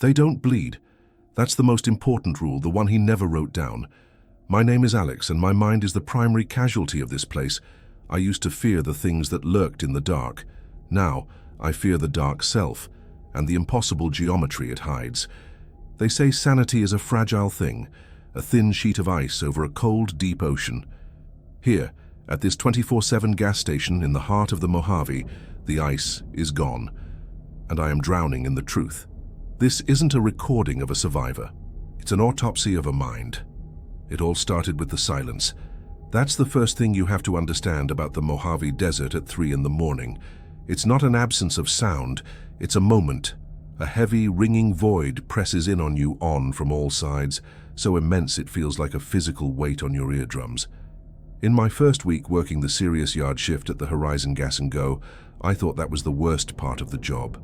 They don't bleed. That's the most important rule, the one he never wrote down. My name is Alex, and my mind is the primary casualty of this place. I used to fear the things that lurked in the dark. Now, I fear the dark self, and the impossible geometry it hides. They say sanity is a fragile thing, a thin sheet of ice over a cold, deep ocean. Here, at this 24/7 gas station in the heart of the Mojave, the ice is gone, and I am drowning in the truth. This isn't a recording of a survivor. It's an autopsy of a mind. It all started with the silence. That's the first thing you have to understand about the Mojave Desert at 3 in the morning. It's not an absence of sound, it's a moment. A heavy, ringing void presses in on you from all sides, so immense it feels like a physical weight on your eardrums. In my first week working the serious yard shift at the Horizon Gas and Go, I thought that was the worst part of the job.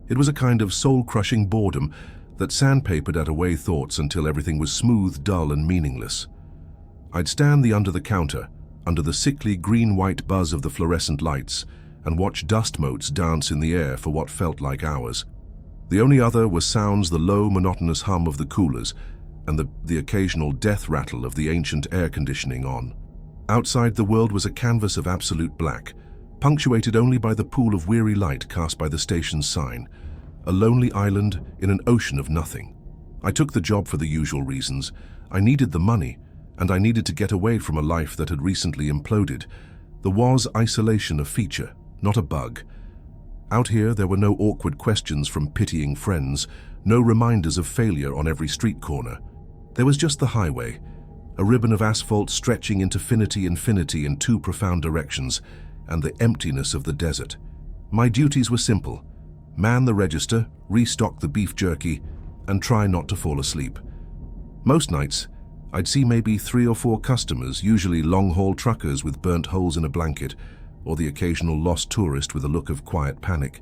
It was a kind of soul-crushing boredom that sandpapered at away thoughts until everything was smooth, dull, and meaningless. I'd stand under the counter, under the sickly green-white buzz of the fluorescent lights, and watch dust motes dance in the air for what felt like hours. The only other were sounds, the low, monotonous hum of the coolers, and the occasional death rattle of the ancient air conditioning on. Outside, the world was a canvas of absolute black, punctuated only by the pool of weary light cast by the station's sign, a lonely island in an ocean of nothing. I took the job for the usual reasons. I needed the money, and I needed to get away from a life that had recently imploded. There was isolation a feature, not a bug. Out here, there were no awkward questions from pitying friends, no reminders of failure on every street corner. There was just the highway, a ribbon of asphalt stretching into infinity in two profound directions, and the emptiness of the desert. My duties were simple: man the register, restock the beef jerky, and try not to fall asleep. Most nights, I'd see maybe 3 or 4 customers, usually long-haul truckers with burnt holes in a blanket, or the occasional lost tourist with a look of quiet panic.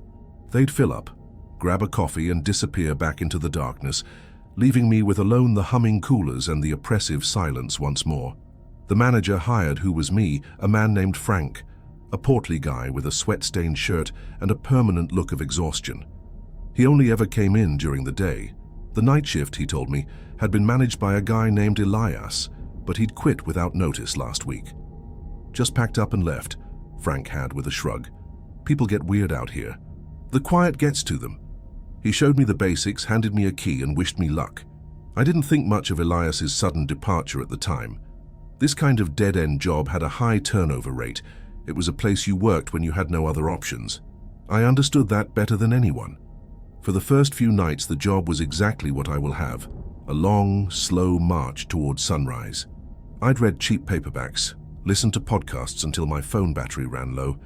They'd fill up, grab a coffee, and disappear back into the darkness, leaving me with alone the humming coolers and the oppressive silence once more. The manager hired who was me, a man named Frank, a portly guy with a sweat-stained shirt and a permanent look of exhaustion. He only ever came in during the day. The night shift, he told me, had been managed by a guy named Elias, but he'd quit without notice last week. Just packed up and left, Frank had with a shrug. People get weird out here. The quiet gets to them. He showed me the basics, handed me a key, and wished me luck. I didn't think much of Elias's sudden departure at the time. This kind of dead-end job had a high turnover rate. It was a place you worked when you had no other options. I understood that better than anyone. For the first few nights, the job was exactly what I will have: a long, slow march towards sunrise. I'd read cheap paperbacks, listened to podcasts until my phone battery ran low,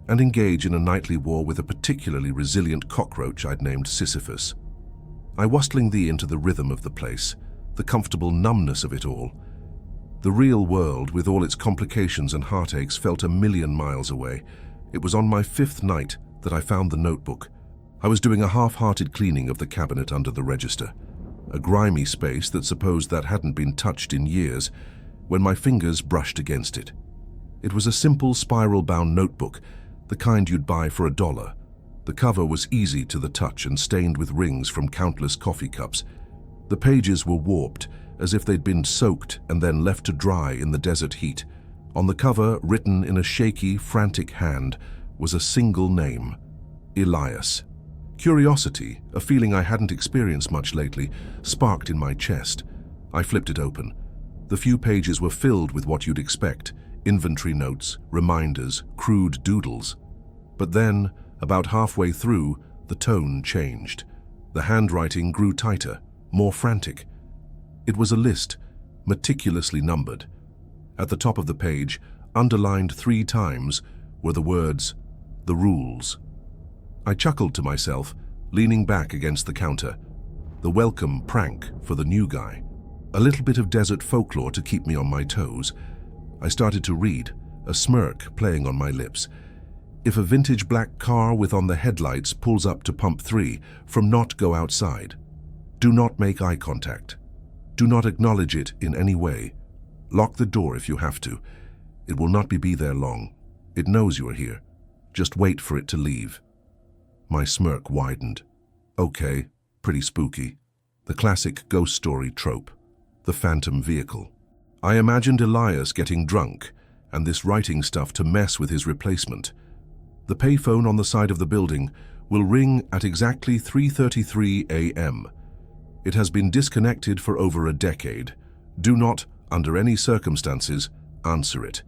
and engage in a nightly war with a particularly resilient cockroach I'd named Sisyphus. I wastling thee into the rhythm of the place, the comfortable numbness of it all. The real world, with all its complications and heartaches, felt a million miles away. It was on my 5th night that I found the notebook. I was doing a half-hearted cleaning of the cabinet under the register, a grimy space that supposed that hadn't been touched in years, when my fingers brushed against it. It was a simple spiral-bound notebook, the kind you'd buy for $1. The cover was easy to the touch and stained with rings from countless coffee cups. The pages were warped, as if they'd been soaked and then left to dry in the desert heat. On the cover, written in a shaky, frantic hand, was a single name: Elias. Curiosity, a feeling I hadn't experienced much lately, sparked in my chest. I flipped it open. The few pages were filled with what you'd expect: inventory notes, reminders, crude doodles. But then, about halfway through, the tone changed. The handwriting grew tighter, more frantic. It was a list, meticulously numbered. At the top of the page, underlined 3 times, were the words, "The Rules." I chuckled to myself, leaning back against the counter. The welcome prank for the new guy. A little bit of desert folklore to keep me on my toes. I started to read, a smirk playing on my lips. If a vintage black car with on the headlights pulls up to pump 3, from not go outside. Do not make eye contact. Do not acknowledge it in any way. Lock the door if you have to. It will not be there long. It knows you are here. Just wait for it to leave. My smirk widened. Okay, pretty spooky. The classic ghost story trope, the phantom vehicle. I imagined Elias getting drunk and this writing stuff to mess with his replacement. The payphone on the side of the building will ring at exactly 3:33 a.m. It has been disconnected for over a decade. Do not, under any circumstances, answer it.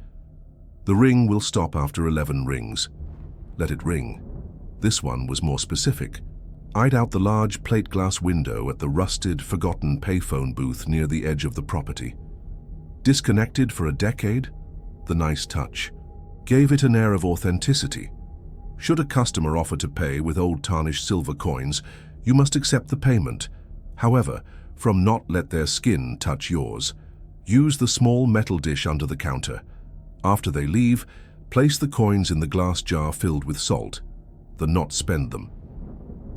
The ring will stop after 11 rings. Let it ring. This one was more specific. Eyed out the large plate glass window at the rusted, forgotten payphone booth near the edge of the property. Disconnected for a decade? The nice touch. Gave it an air of authenticity. Should a customer offer to pay with old tarnished silver coins, you must accept the payment. However, from not let their skin touch yours. Use the small metal dish under the counter. After they leave, place the coins in the glass jar filled with salt. The not spend them.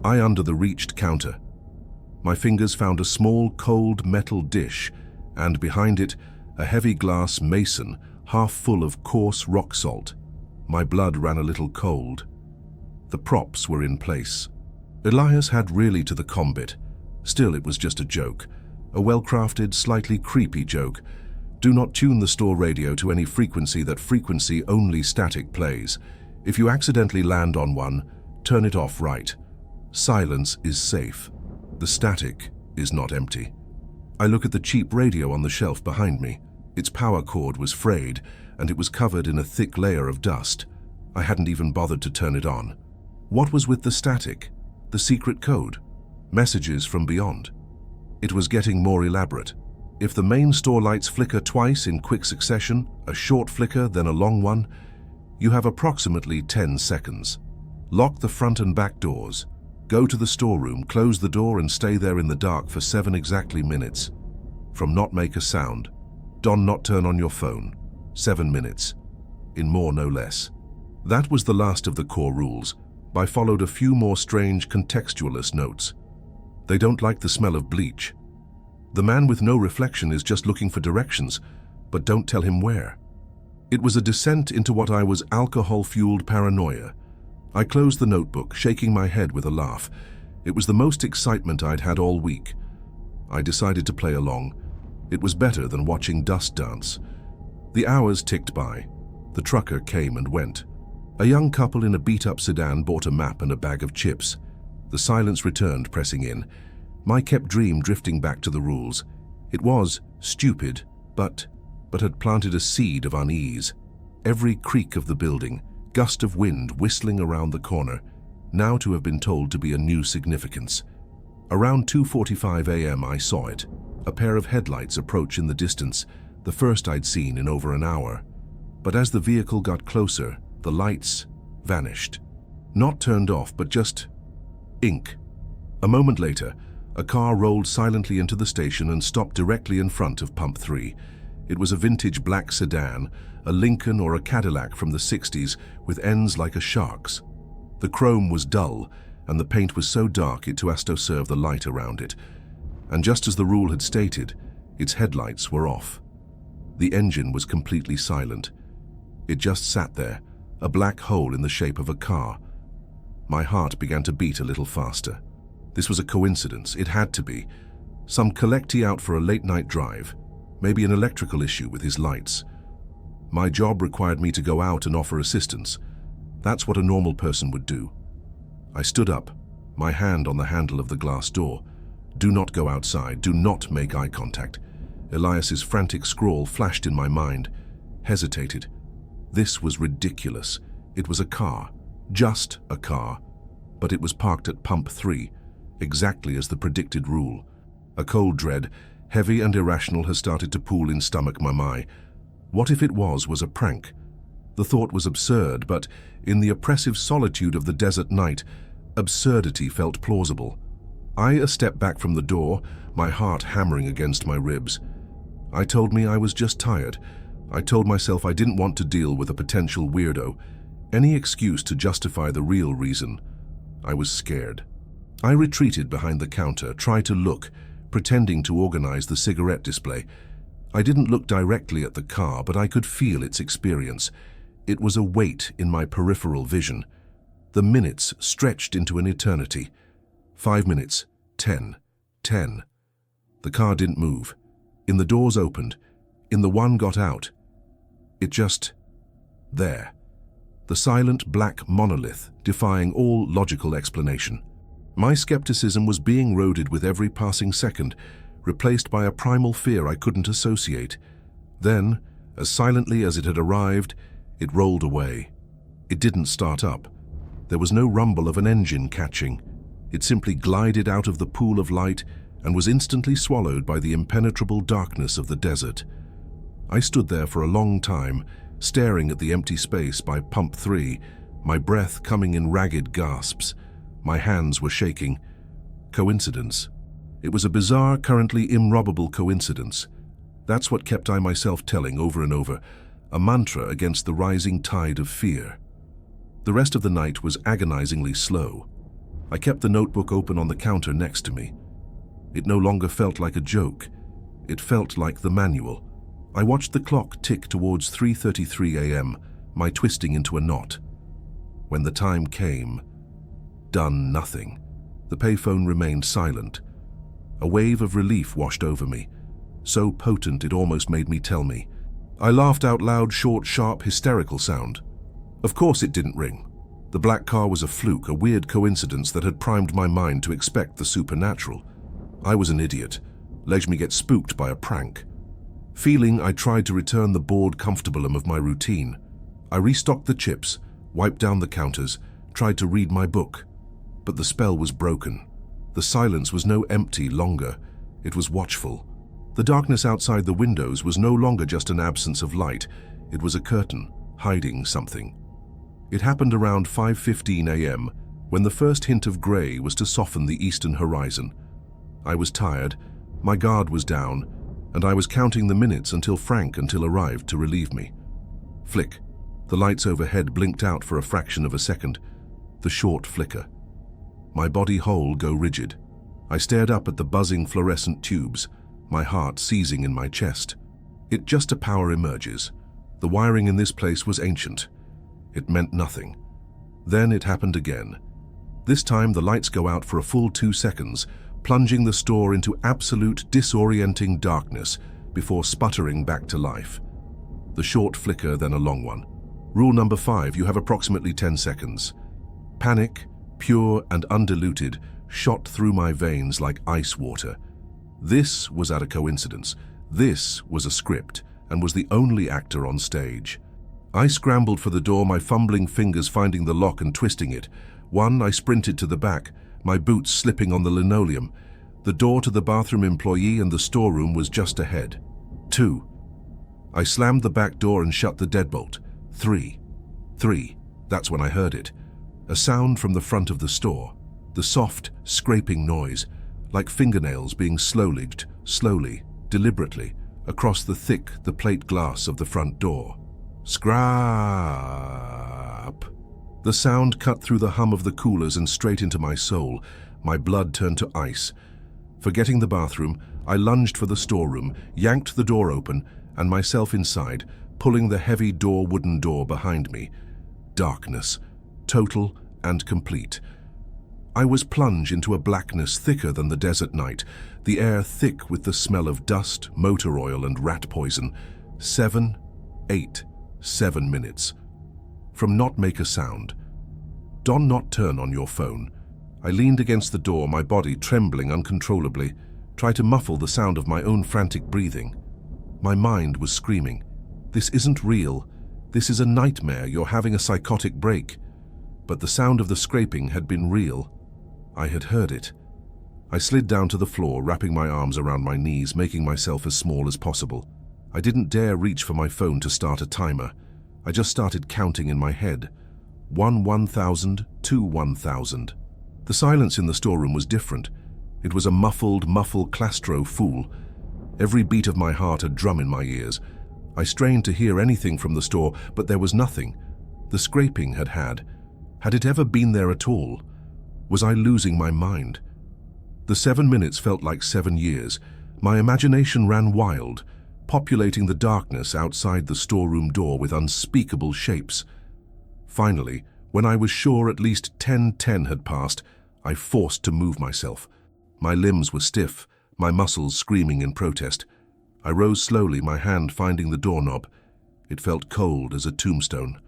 I under the reached counter. My fingers found a small cold metal dish, and behind it, a heavy glass mason half full of coarse rock salt. My blood ran a little cold. The props were in place. Elias had really to the combat. Still, it was just a joke. A well-crafted, slightly creepy joke. Do not tune the store radio to any frequency that frequency only static plays. If you accidentally land on one, turn it off right. Silence is safe. The static is not empty. I look at the cheap radio on the shelf behind me. Its power cord was frayed, and it was covered in a thick layer of dust. I hadn't even bothered to turn it on. What was with the static? The secret code? Messages from beyond? It was getting more elaborate. If the main store lights flicker twice in quick succession, a short flicker, then a long one, you have approximately 10 seconds. Lock the front and back doors. Go to the storeroom, close the door, and stay there in the dark for 7 exactly minutes. From not make a sound. Don not turn on your phone. 7 minutes. In more, no less. That was the last of the core rules. I followed a few more strange contextualist notes. They don't like the smell of bleach. The man with no reflection is just looking for directions, but don't tell him where. It was a descent into what I was alcohol-fueled paranoia. I closed the notebook, shaking my head with a laugh. It was the most excitement I'd had all week. I decided to play along. It was better than watching dust dance. The hours ticked by. The trucker came and went. A young couple in a beat-up sedan bought a map and a bag of chips. The silence returned, pressing in. My kept dream drifting back to the rules. It was stupid, but had planted a seed of unease. Every creak of the building, gust of wind whistling around the corner, now to have been told to be a new significance. Around 2:45 a.m. I saw it. A pair of headlights approach in the distance, the first I'd seen in over an hour. But as the vehicle got closer, the lights vanished. Not turned off, but just ink. A moment later, a car rolled silently into the station and stopped directly in front of Pump 3. It was a vintage black sedan, a Lincoln or a Cadillac from the 60s with ends like a shark's. The chrome was dull, and the paint was so dark it has to serve the light around it. And just as the rule had stated, its headlights were off. The engine was completely silent. It just sat there, a black hole in the shape of a car. My heart began to beat a little faster. This was a coincidence. It had to be. Some collectee out for a late-night drive. Maybe an electrical issue with his lights. My job required me to go out and offer assistance. That's what a normal person would do. I stood up, my hand on the handle of the glass door. Do not go outside. Do not make eye contact. Elias's frantic scrawl flashed in my mind. Hesitated. This was ridiculous. It was a car. Just a car. But it was parked at Pump 3, exactly as the predicted rule. A cold dread, heavy and irrational, has started to pool in stomach my. What if it was a prank? The thought was absurd, but in the oppressive solitude of the desert night, absurdity felt plausible. I a step back from the door, my heart hammering against my ribs. I told me I was just tired. I told myself I didn't want to deal with a potential weirdo. Any excuse to justify the real reason. I was scared. I retreated behind the counter, tried to look, pretending to organize the cigarette display. I didn't look directly at the car, but I could feel its experience. It was a weight in my peripheral vision. The minutes stretched into an eternity. 5 minutes, 10. 10. The car didn't move. In the doors opened. In the one got out. It just... there. The silent black monolith, defying all logical explanation. My skepticism was being eroded with every passing second, replaced by a primal fear I couldn't associate. Then, as silently as it had arrived, it rolled away. It didn't start up. There was no rumble of an engine catching. It simply glided out of the pool of light and was instantly swallowed by the impenetrable darkness of the desert. I stood there for a long time, staring at the empty space by pump 3, my breath coming in ragged gasps. My hands were shaking. Coincidence. It was a bizarre, currently improbable coincidence. That's what kept I myself telling over and over, a mantra against the rising tide of fear. The rest of the night was agonizingly slow. I kept the notebook open on the counter next to me. It no longer felt like a joke. It felt like the manual. I watched the clock tick towards 3:33 a.m., my twisting into a knot. When the time came, done nothing. The payphone remained silent. A wave of relief washed over me, so potent it almost made me tell me. I laughed out loud, short, sharp, hysterical sound. Of course it didn't ring. The black car was a fluke, a weird coincidence that had primed my mind to expect the supernatural. I was an idiot. Let me get spooked by a prank. Feeling, I tried to return the bored comfortableness of my routine. I restocked the chips, wiped down the counters, tried to read my book. But the spell was broken. The silence was no empty longer. It was watchful. The darkness outside the windows was no longer just an absence of light. It was a curtain, hiding something. It happened around 5:15 a.m., when the first hint of grey was to soften the eastern horizon. I was tired, my guard was down, and I was counting the minutes until Frank arrived to relieve me. Flick. The lights overhead blinked out for a fraction of a second. The short flicker. My body whole go rigid. I stared up at the buzzing fluorescent tubes, my heart seizing in my chest. It just a power emerges. The wiring in this place was ancient. It meant nothing. Then it happened again. This time the lights go out for a full 2 seconds, plunging the store into absolute disorienting darkness before sputtering back to life. The short flicker, then a long one. Rule number 5, you have approximately 10 seconds. Panic, pure and undiluted, shot through my veins like ice water. This was at a coincidence. This was a script, and was the only actor on stage. I scrambled for the door, my fumbling fingers finding the lock and twisting it. 1, I sprinted to the back, my boots slipping on the linoleum. The door to the bathroom employee and the storeroom was just ahead. 2, I slammed the back door and shut the deadbolt. 3, that's when I heard it. A sound from the front of the store. The soft, scraping noise, like fingernails being slowly, deliberately, across the plate glass of the front door. Scrap! The sound cut through the hum of the coolers and straight into my soul. My blood turned to ice. Forgetting the bathroom, I lunged for the storeroom, yanked the door open, and myself inside, pulling the heavy wooden door behind me. Darkness, total and complete. I was plunged into a blackness thicker than the desert night, the air thick with the smell of dust, motor oil, and rat poison. 7, 8, 7 minutes. From not make a sound. Don not turn on your phone. I leaned against the door, my body trembling uncontrollably, try to muffle the sound of my own frantic breathing. My mind was screaming, "This isn't real. This is a nightmare. You're having a psychotic break." But the sound of the scraping had been real. I had heard it. I slid down to the floor, wrapping my arms around my knees, making myself as small as possible. I didn't dare reach for my phone to start a timer. I just started counting in my head. 1,000, 1,000. The silence in the storeroom was different. It was a muffled clastro fool. Every beat of my heart a drum in my ears. I strained to hear anything from the store, but there was nothing. The scraping had it ever been there at all? Was I losing my mind? The 7 minutes felt like 7 years. My imagination ran wild, populating the darkness outside the storeroom door with unspeakable shapes. Finally, when I was sure at least 10:10 had passed, I forced to move myself. My limbs were stiff, my muscles screaming in protest. I rose slowly, my hand finding the doorknob. It felt cold as a tombstone.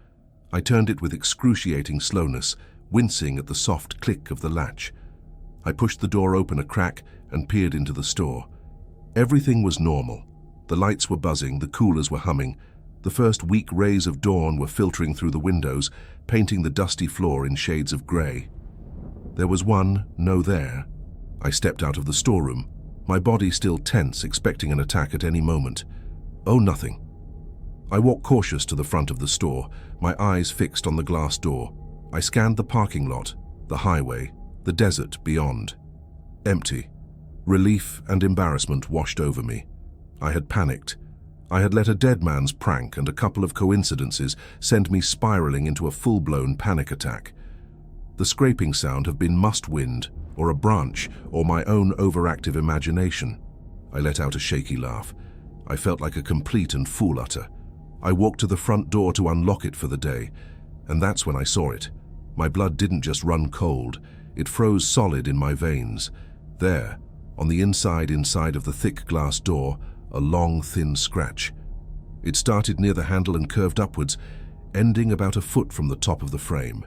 I turned it with excruciating slowness, wincing at the soft click of the latch. I pushed the door open a crack and peered into the store. Everything was normal. The lights were buzzing, the coolers were humming. The first weak rays of dawn were filtering through the windows, painting the dusty floor in shades of grey. There was no there. I stepped out of the storeroom, my body still tense, expecting an attack at any moment. Oh, nothing. I walked cautious to the front of the store, my eyes fixed on the glass door. I scanned the parking lot, the highway, the desert beyond. Empty. Relief and embarrassment washed over me. I had panicked. I had let a dead man's prank and a couple of coincidences send me spiraling into a full-blown panic attack. The scraping sound had been must-wind, or a branch, or my own overactive imagination. I let out a shaky laugh. I felt like a complete and fool-utter. I walked to the front door to unlock it for the day, and that's when I saw it. My blood didn't just run cold, it froze solid in my veins. There, on the inside of the thick glass door, a long, thin scratch. It started near the handle and curved upwards, ending about a foot from the top of the frame.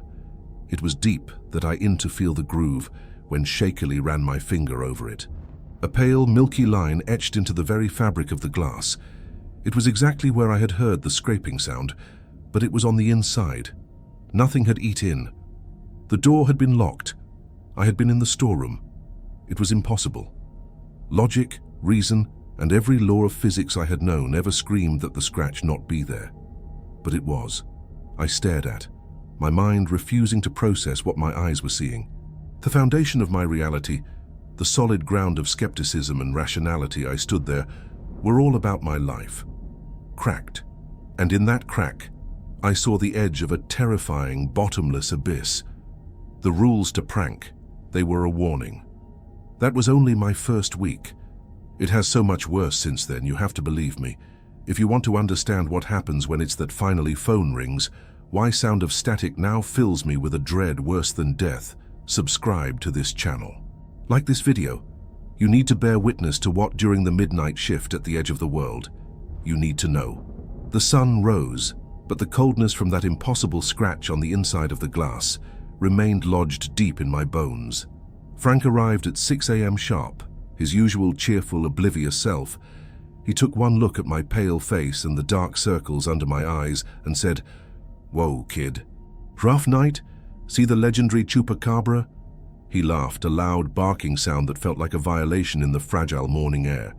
It was deep that I in to feel the groove when shakily ran my finger over it. A pale, milky line etched into the very fabric of the glass. It was exactly where I had heard the scraping sound, but it was on the inside. Nothing had eat in. The door had been locked. I had been in the storeroom. It was impossible. Logic, reason, and every law of physics I had known ever screamed that the scratch not be there. But it was. I stared at, my mind refusing to process what my eyes were seeing. The foundation of my reality, the solid ground of skepticism and rationality I stood there, were all about my life. Cracked. And in that crack, I saw the edge of a terrifying, bottomless abyss. The rules to prank, they were a warning. That was only my first week. It has so much worse since then, you have to believe me. If you want to understand what happens when it's that finally phone rings, why sound of static now fills me with a dread worse than death, subscribe to this channel. Like this video, you need to bear witness to what during the midnight shift at the edge of the world, you need to know. The sun rose, but the coldness from that impossible scratch on the inside of the glass remained lodged deep in my bones. Frank arrived at 6 a.m. sharp, his usual cheerful, oblivious self. He took one look at my pale face and the dark circles under my eyes and said, "Whoa, kid. Rough night? See the legendary chupacabra?" He laughed, a loud barking sound that felt like a violation in the fragile morning air.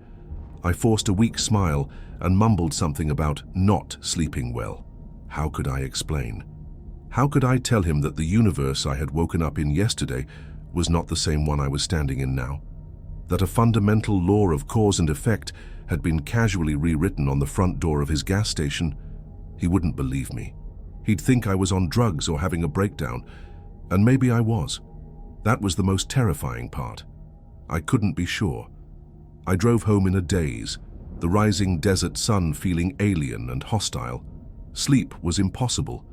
I forced a weak smile and mumbled something about not sleeping well. How could I explain? How could I tell him that the universe I had woken up in yesterday was not the same one I was standing in now? That a fundamental law of cause and effect had been casually rewritten on the front door of his gas station? He wouldn't believe me. He'd think I was on drugs or having a breakdown, and maybe I was. That was the most terrifying part. I couldn't be sure. I drove home in a daze, the rising desert sun feeling alien and hostile. Sleep was impossible.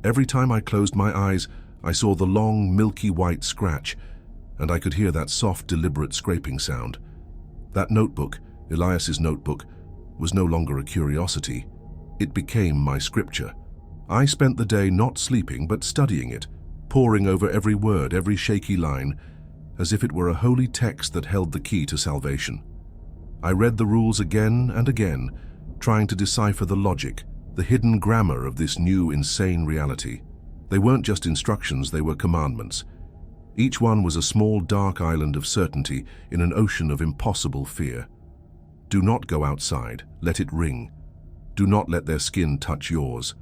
Every time I closed my eyes, I saw the long, milky white scratch, and I could hear that soft, deliberate scraping sound. That notebook, Elias's notebook, was no longer a curiosity. It became my scripture. I spent the day not sleeping but studying it, poring over every word, every shaky line, as if it were a holy text that held the key to salvation. I read the rules again and again, trying to decipher the logic, the hidden grammar of this new, insane reality. They weren't just instructions, they were commandments. Each one was a small, dark island of certainty in an ocean of impossible fear. Do not go outside, let it ring. Do not let their skin touch yours.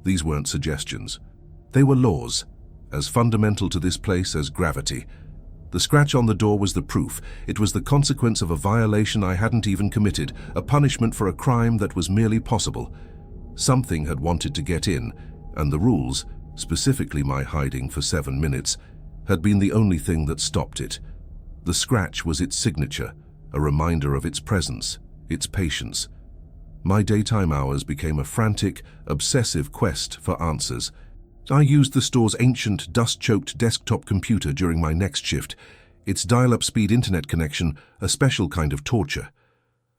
These weren't suggestions. They were laws, as fundamental to this place as gravity. The scratch on the door was the proof. It was the consequence of a violation I hadn't even committed, a punishment for a crime that was merely possible. Something had wanted to get in, and the rules, specifically my hiding for 7 minutes, had been the only thing that stopped it. The scratch was its signature, a reminder of its presence, its patience. My daytime hours became a frantic, obsessive quest for answers. I used the store's ancient, dust-choked desktop computer during my next shift. its dial-up speed internet connection a special kind of torture.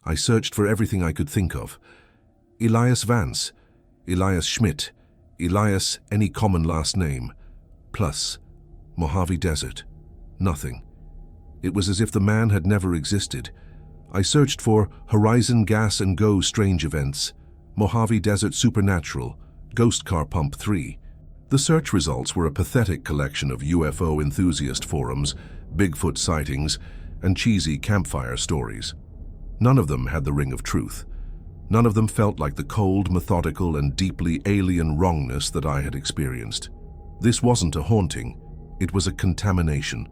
I searched for everything I could think of. Elias Vance, Elias Schmidt, Elias any common last name, plus Mojave Desert. Nothing. It was as if the man had never existed. I searched for Horizon Gas and Go strange events, Mojave Desert Supernatural, Ghost Car Pump 3. The search results were a pathetic collection of UFO enthusiast forums, Bigfoot sightings, and cheesy campfire stories. None of them had the ring of truth. None of them felt like the cold, methodical, and deeply alien wrongness that I had experienced. This wasn't a haunting, it was a contamination.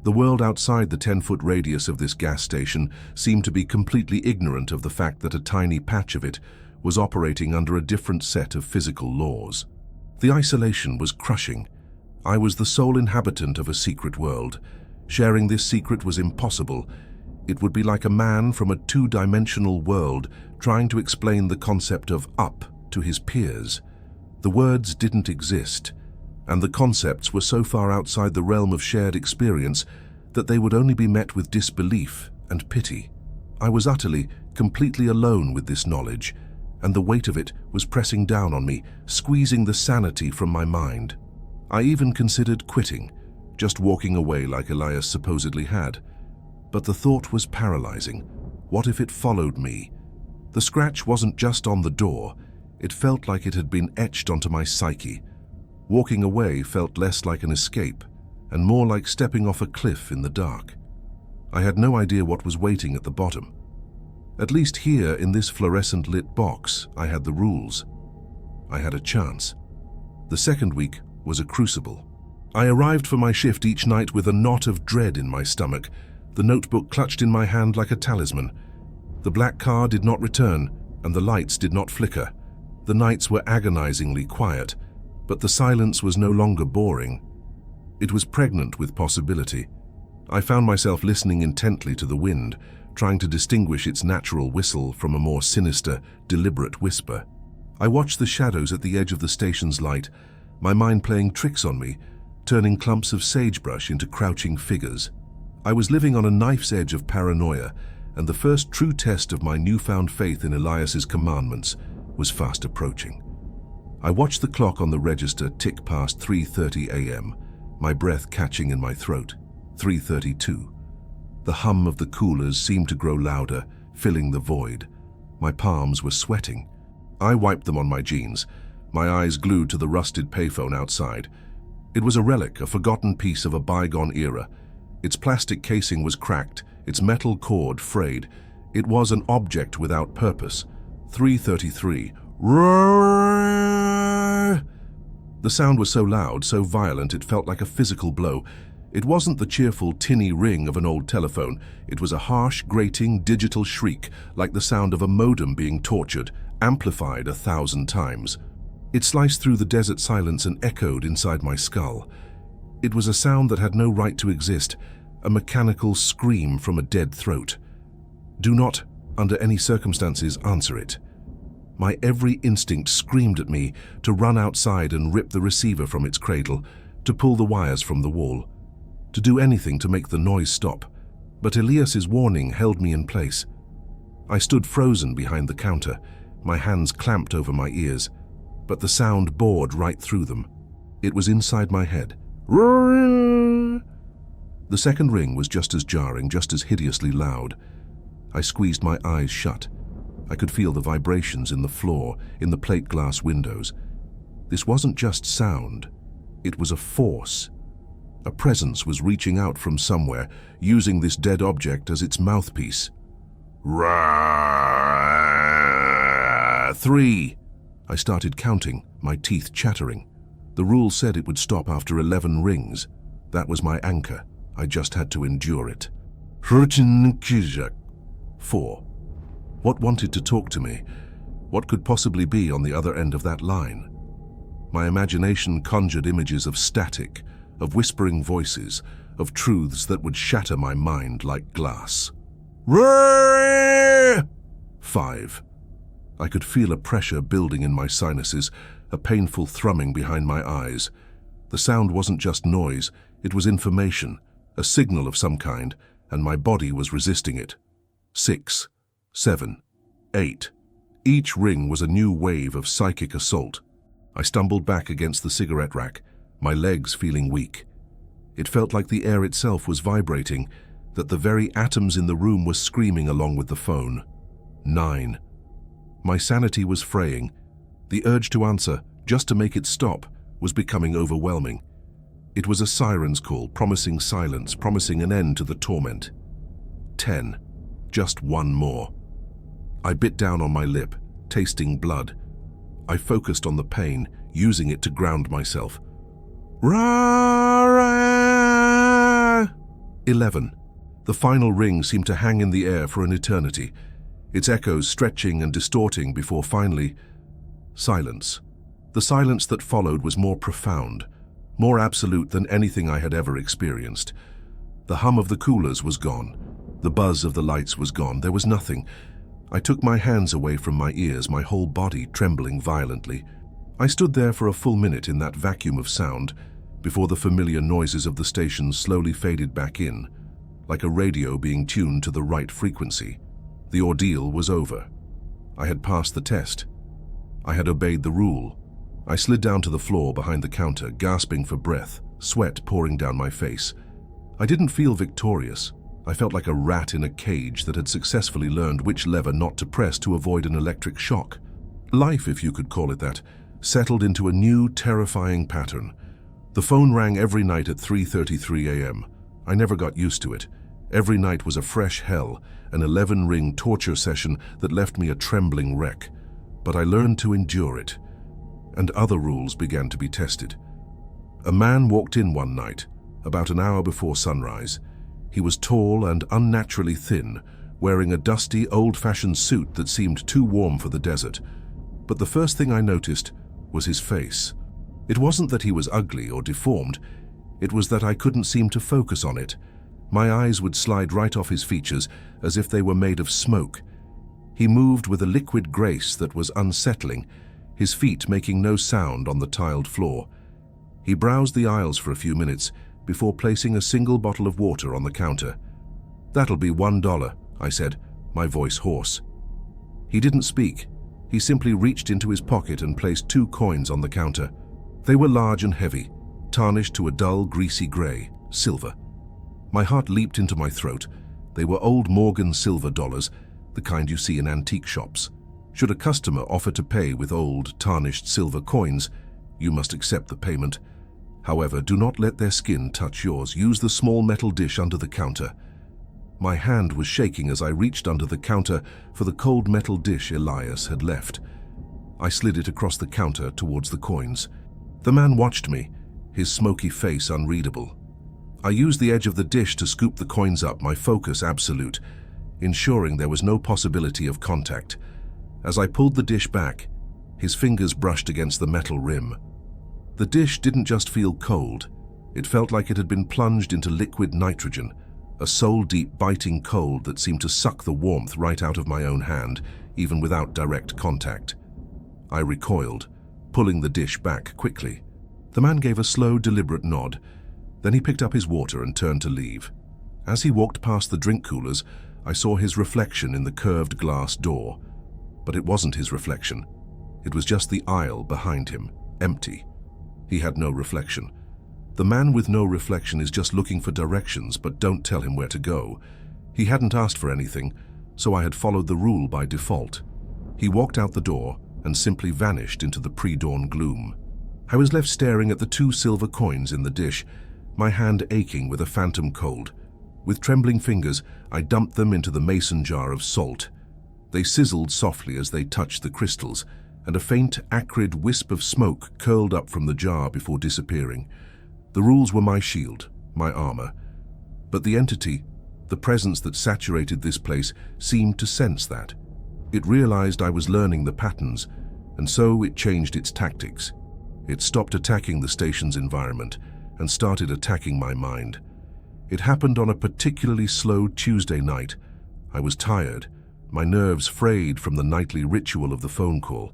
The world outside the 10-foot radius of this gas station seemed to be completely ignorant of the fact that a tiny patch of it was operating under a different set of physical laws. The isolation was crushing. I was the sole inhabitant of a secret world. Sharing this secret was impossible. It would be like a man from a two-dimensional world trying to explain the concept of up to his peers. The words didn't exist, and the concepts were so far outside the realm of shared experience that they would only be met with disbelief and pity. I was utterly, completely alone with this knowledge, and the weight of it was pressing down on me, squeezing the sanity from my mind. I even considered quitting, just walking away like Elias supposedly had. But the thought was paralyzing. What if it followed me? The scratch wasn't just on the door, it felt like it had been etched onto my psyche. Walking away felt less like an escape, and more like stepping off a cliff in the dark. I had no idea what was waiting at the bottom. At least here, in this fluorescent-lit box, I had the rules. I had a chance. The second week was a crucible. I arrived for my shift each night with a knot of dread in my stomach, the notebook clutched in my hand like a talisman. The black car did not return, and the lights did not flicker. The nights were agonizingly quiet, but the silence was no longer boring. It was pregnant with possibility. I found myself listening intently to the wind, trying to distinguish its natural whistle from a more sinister, deliberate whisper. I watched the shadows at the edge of the station's light, my mind playing tricks on me, turning clumps of sagebrush into crouching figures. I was living on a knife's edge of paranoia, and the first true test of my newfound faith in Elias's commandments was fast approaching. I watched the clock on the register tick past 3:30 a.m., my breath catching in my throat. 3:32. The hum of the coolers seemed to grow louder, filling the void. My palms were sweating. I wiped them on my jeans, my eyes glued to the rusted payphone outside. It was a relic, a forgotten piece of a bygone era. Its plastic casing was cracked, its metal cord frayed. It was an object without purpose. 3:33. Roar! The sound was so loud, so violent, it felt like a physical blow. It wasn't the cheerful, tinny ring of an old telephone. It was a harsh, grating, digital shriek, like the sound of a modem being tortured, amplified 1,000 times. It sliced through the desert silence and echoed inside my skull. It was a sound that had no right to exist, a mechanical scream from a dead throat. Do not, under any circumstances, answer it. My every instinct screamed at me to run outside and rip the receiver from its cradle, to pull the wires from the wall, to do anything to make the noise stop. But Elias's warning held me in place. I stood frozen behind the counter, my hands clamped over my ears, but the sound bored right through them. It was inside my head. The second ring was just as jarring, just as hideously loud. I squeezed my eyes shut. I could feel the vibrations in the floor, in the plate glass windows. This wasn't just sound. It was a force. A presence was reaching out from somewhere, using this dead object as its mouthpiece. 3. I started counting, my teeth chattering. The rule said it would stop after 11 rings. That was my anchor. I just had to endure it. 4. What wanted to talk to me? What could possibly be on the other end of that line? My imagination conjured images of static, of whispering voices, of truths that would shatter my mind like glass. 5. I could feel a pressure building in my sinuses, a painful thrumming behind my eyes. The sound wasn't just noise, it was information, a signal of some kind, and my body was resisting it. 6, 7, 8. Each ring was a new wave of psychic assault. I stumbled back against the cigarette rack, my legs feeling weak. It felt like the air itself was vibrating, that the very atoms in the room were screaming along with the phone. 9. My sanity was fraying. The urge to answer, just to make it stop, was becoming overwhelming. It was a siren's call, promising silence, promising an end to the torment. 10. Just one more. I bit down on my lip, tasting blood. I focused on the pain, using it to ground myself. Ra-ra! 11. The final ring seemed to hang in the air for an eternity, its echoes stretching and distorting before finally, silence. The silence that followed was more profound, more absolute than anything I had ever experienced. The hum of the coolers was gone. The buzz of the lights was gone. There was nothing. I took my hands away from my ears, my whole body trembling violently. I stood there for a full minute in that vacuum of sound, before the familiar noises of the station slowly faded back in, like a radio being tuned to the right frequency. The ordeal was over. I had passed the test. I had obeyed the rule. I slid down to the floor behind the counter, gasping for breath, sweat pouring down my face. I didn't feel victorious. I felt like a rat in a cage that had successfully learned which lever not to press to avoid an electric shock. Life, if you could call it that, settled into a new, terrifying pattern. The phone rang every night at 3:33 a.m. I never got used to it. Every night was a fresh hell, an 11-ring torture session that left me a trembling wreck. But I learned to endure it. And other rules began to be tested. A man walked in one night, about an hour before sunrise. He was tall and unnaturally thin, wearing a dusty, old-fashioned suit that seemed too warm for the desert. But the first thing I noticed was his face. It wasn't that he was ugly or deformed. It was that I couldn't seem to focus on it. My eyes would slide right off his features as if they were made of smoke. He moved with a liquid grace that was unsettling, his feet making no sound on the tiled floor. He browsed the aisles for a few minutes before placing a single bottle of water on the counter. "That'll be $1, I said, my voice hoarse. He didn't speak. He simply reached into his pocket and placed 2 coins on the counter. They were large and heavy, tarnished to a dull, greasy gray, silver. My heart leaped into my throat. They were old Morgan silver dollars, the kind you see in antique shops. Should a customer offer to pay with old, tarnished silver coins, you must accept the payment. However, do not let their skin touch yours. Use the small metal dish under the counter. My hand was shaking as I reached under the counter for the cold metal dish Elias had left. I slid it across the counter towards the coins. The man watched me, his smoky face unreadable. I used the edge of the dish to scoop the coins up, my focus absolute, ensuring there was no possibility of contact. As I pulled the dish back, his fingers brushed against the metal rim. The dish didn't just feel cold. It felt like it had been plunged into liquid nitrogen, a soul-deep biting cold that seemed to suck the warmth right out of my own hand, even without direct contact. I recoiled, pulling the dish back quickly. The man gave a slow, deliberate nod. Then he picked up his water and turned to leave. As he walked past the drink coolers, I saw his reflection in the curved glass door. But it wasn't his reflection. It was just the aisle behind him, empty. He had no reflection. The man with no reflection is just looking for directions, but don't tell him where to go. He hadn't asked for anything, so I had followed the rule by default. He walked out the door and simply vanished into the pre-dawn gloom. I was left staring at the 2 silver coins in the dish, my hand aching with a phantom cold. With trembling fingers, I dumped them into the mason jar of salt. They sizzled softly as they touched the crystals, and a faint, acrid wisp of smoke curled up from the jar before disappearing. The rules were my shield, my armor. But the entity, the presence that saturated this place, seemed to sense that. It realized I was learning the patterns, and so it changed its tactics. It stopped attacking the station's environment and started attacking my mind. It happened on a particularly slow Tuesday night. I was tired, my nerves frayed from the nightly ritual of the phone call.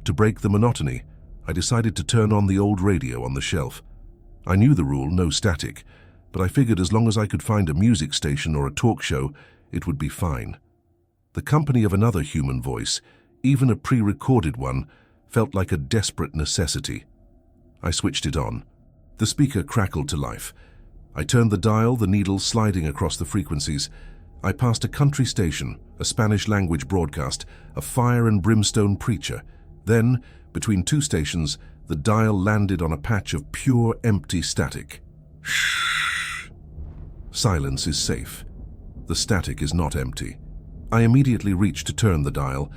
To break the monotony, I decided to turn on the old radio on the shelf. I knew the rule, no static, but I figured as long as I could find a music station or a talk show, it would be fine. The company of another human voice, even a pre-recorded one, felt like a desperate necessity. I switched it on. The speaker crackled to life. I turned the dial, the needle sliding across the frequencies. I passed a country station, a Spanish-language broadcast, a fire and brimstone preacher. Then, between two stations, the dial landed on a patch of pure empty static. Shh. Silence is safe. The static is not empty. I immediately reached to turn the dial,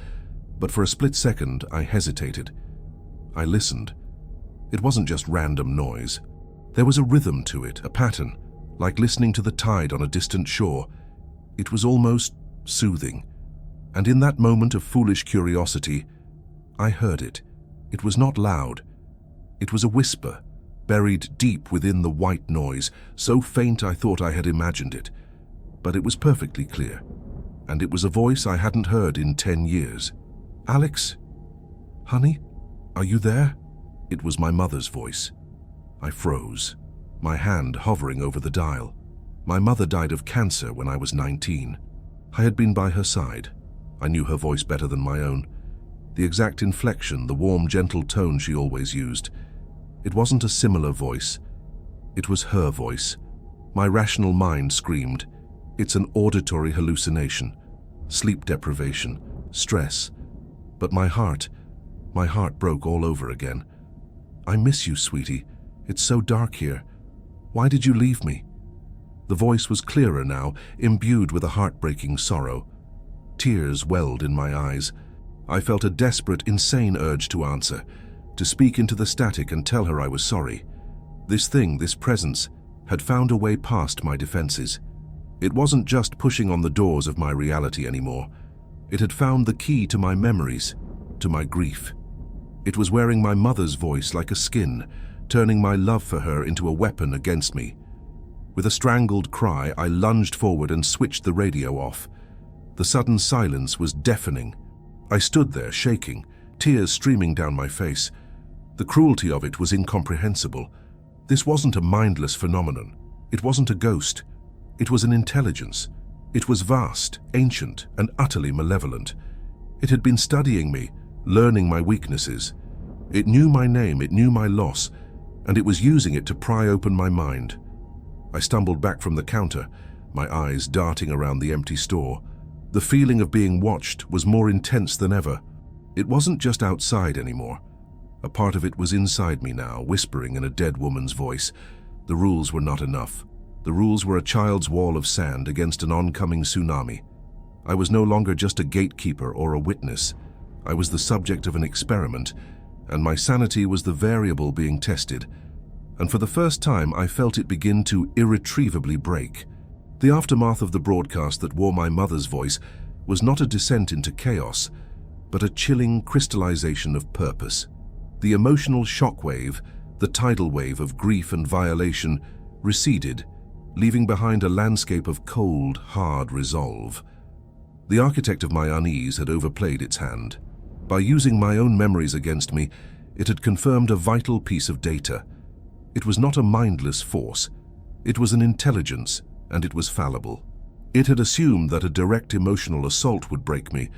but for a split second I hesitated. I listened. It wasn't just random noise. There was a rhythm to it, a pattern, like listening to the tide on a distant shore. It was almost soothing. And in that moment of foolish curiosity, I heard it. It was not loud. It was a whisper, buried deep within the white noise, so faint I thought I had imagined it. But it was perfectly clear, and it was a voice I hadn't heard in 10 years. "Alex? Honey? Are you there?" It was my mother's voice. I froze, my hand hovering over the dial. My mother died of cancer when I was 19. I had been by her side. I knew her voice better than my own. The exact inflection, the warm, gentle tone she always used. It wasn't a similar voice. It was her voice. My rational mind screamed, "It's an auditory hallucination, sleep deprivation, stress." But my heart broke all over again. "I miss you, sweetie. It's so dark here. Why did you leave me?" The voice was clearer now, imbued with a heartbreaking sorrow. Tears welled in my eyes. I felt a desperate, insane urge to answer, to speak into the static and tell her I was sorry. This thing, this presence, had found a way past my defenses. It wasn't just pushing on the doors of my reality anymore. It had found the key to my memories, to my grief. It was wearing my mother's voice like a skin, turning my love for her into a weapon against me. With a strangled cry, I lunged forward and switched the radio off. The sudden silence was deafening. I stood there, shaking, tears streaming down my face. The cruelty of it was incomprehensible. This wasn't a mindless phenomenon. It wasn't a ghost. It was an intelligence. It was vast, ancient, and utterly malevolent. It had been studying me, learning my weaknesses. It knew my name, it knew my loss, and it was using it to pry open my mind. I stumbled back from the counter, my eyes darting around the empty store. The feeling of being watched was more intense than ever. It wasn't just outside anymore. A part of it was inside me now, whispering in a dead woman's voice. The rules were not enough. The rules were a child's wall of sand against an oncoming tsunami. I was no longer just a gatekeeper or a witness. I was the subject of an experiment, and my sanity was the variable being tested. And for the first time, I felt it begin to irretrievably break. The aftermath of the broadcast that wore my mother's voice was not a descent into chaos, but a chilling crystallization of purpose. The emotional shockwave, the tidal wave of grief and violation, receded, leaving behind a landscape of cold, hard resolve. The architect of my unease had overplayed its hand. By using my own memories against me, it had confirmed a vital piece of data. It was not a mindless force. It was an intelligence, and it was fallible. It had assumed that a direct emotional assault would break me,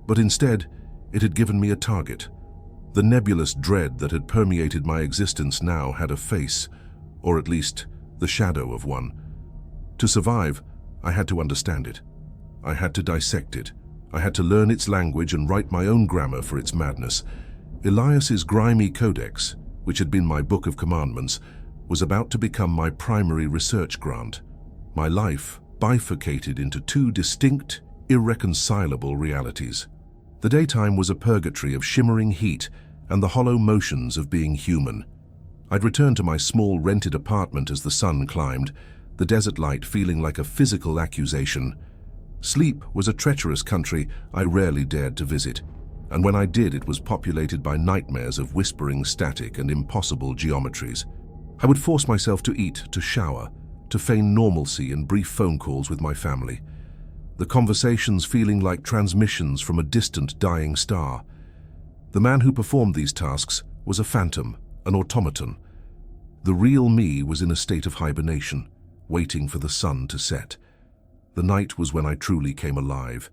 but instead, it had given me a target. The nebulous dread that had permeated my existence now had a face, or at least the shadow of one. To survive, I had to understand it. I had to dissect it. I had to learn its language and write my own grammar for its madness. Elias's grimy codex, which had been my book of commandments, was about to become my primary research grant. My life bifurcated into two distinct, irreconcilable realities. The daytime was a purgatory of shimmering heat and the hollow motions of being human. I'd returned to my small rented apartment as the sun climbed, the desert light feeling like a physical accusation. Sleep was a treacherous country I rarely dared to visit, and when I did, it was populated by nightmares of whispering static and impossible geometries. I would force myself to eat, to shower, to feign normalcy and brief phone calls with my family. The conversations feeling like transmissions from a distant dying star. The man who performed these tasks was a phantom, an automaton. The real me was in a state of hibernation, waiting for the sun to set. The night was when I truly came alive.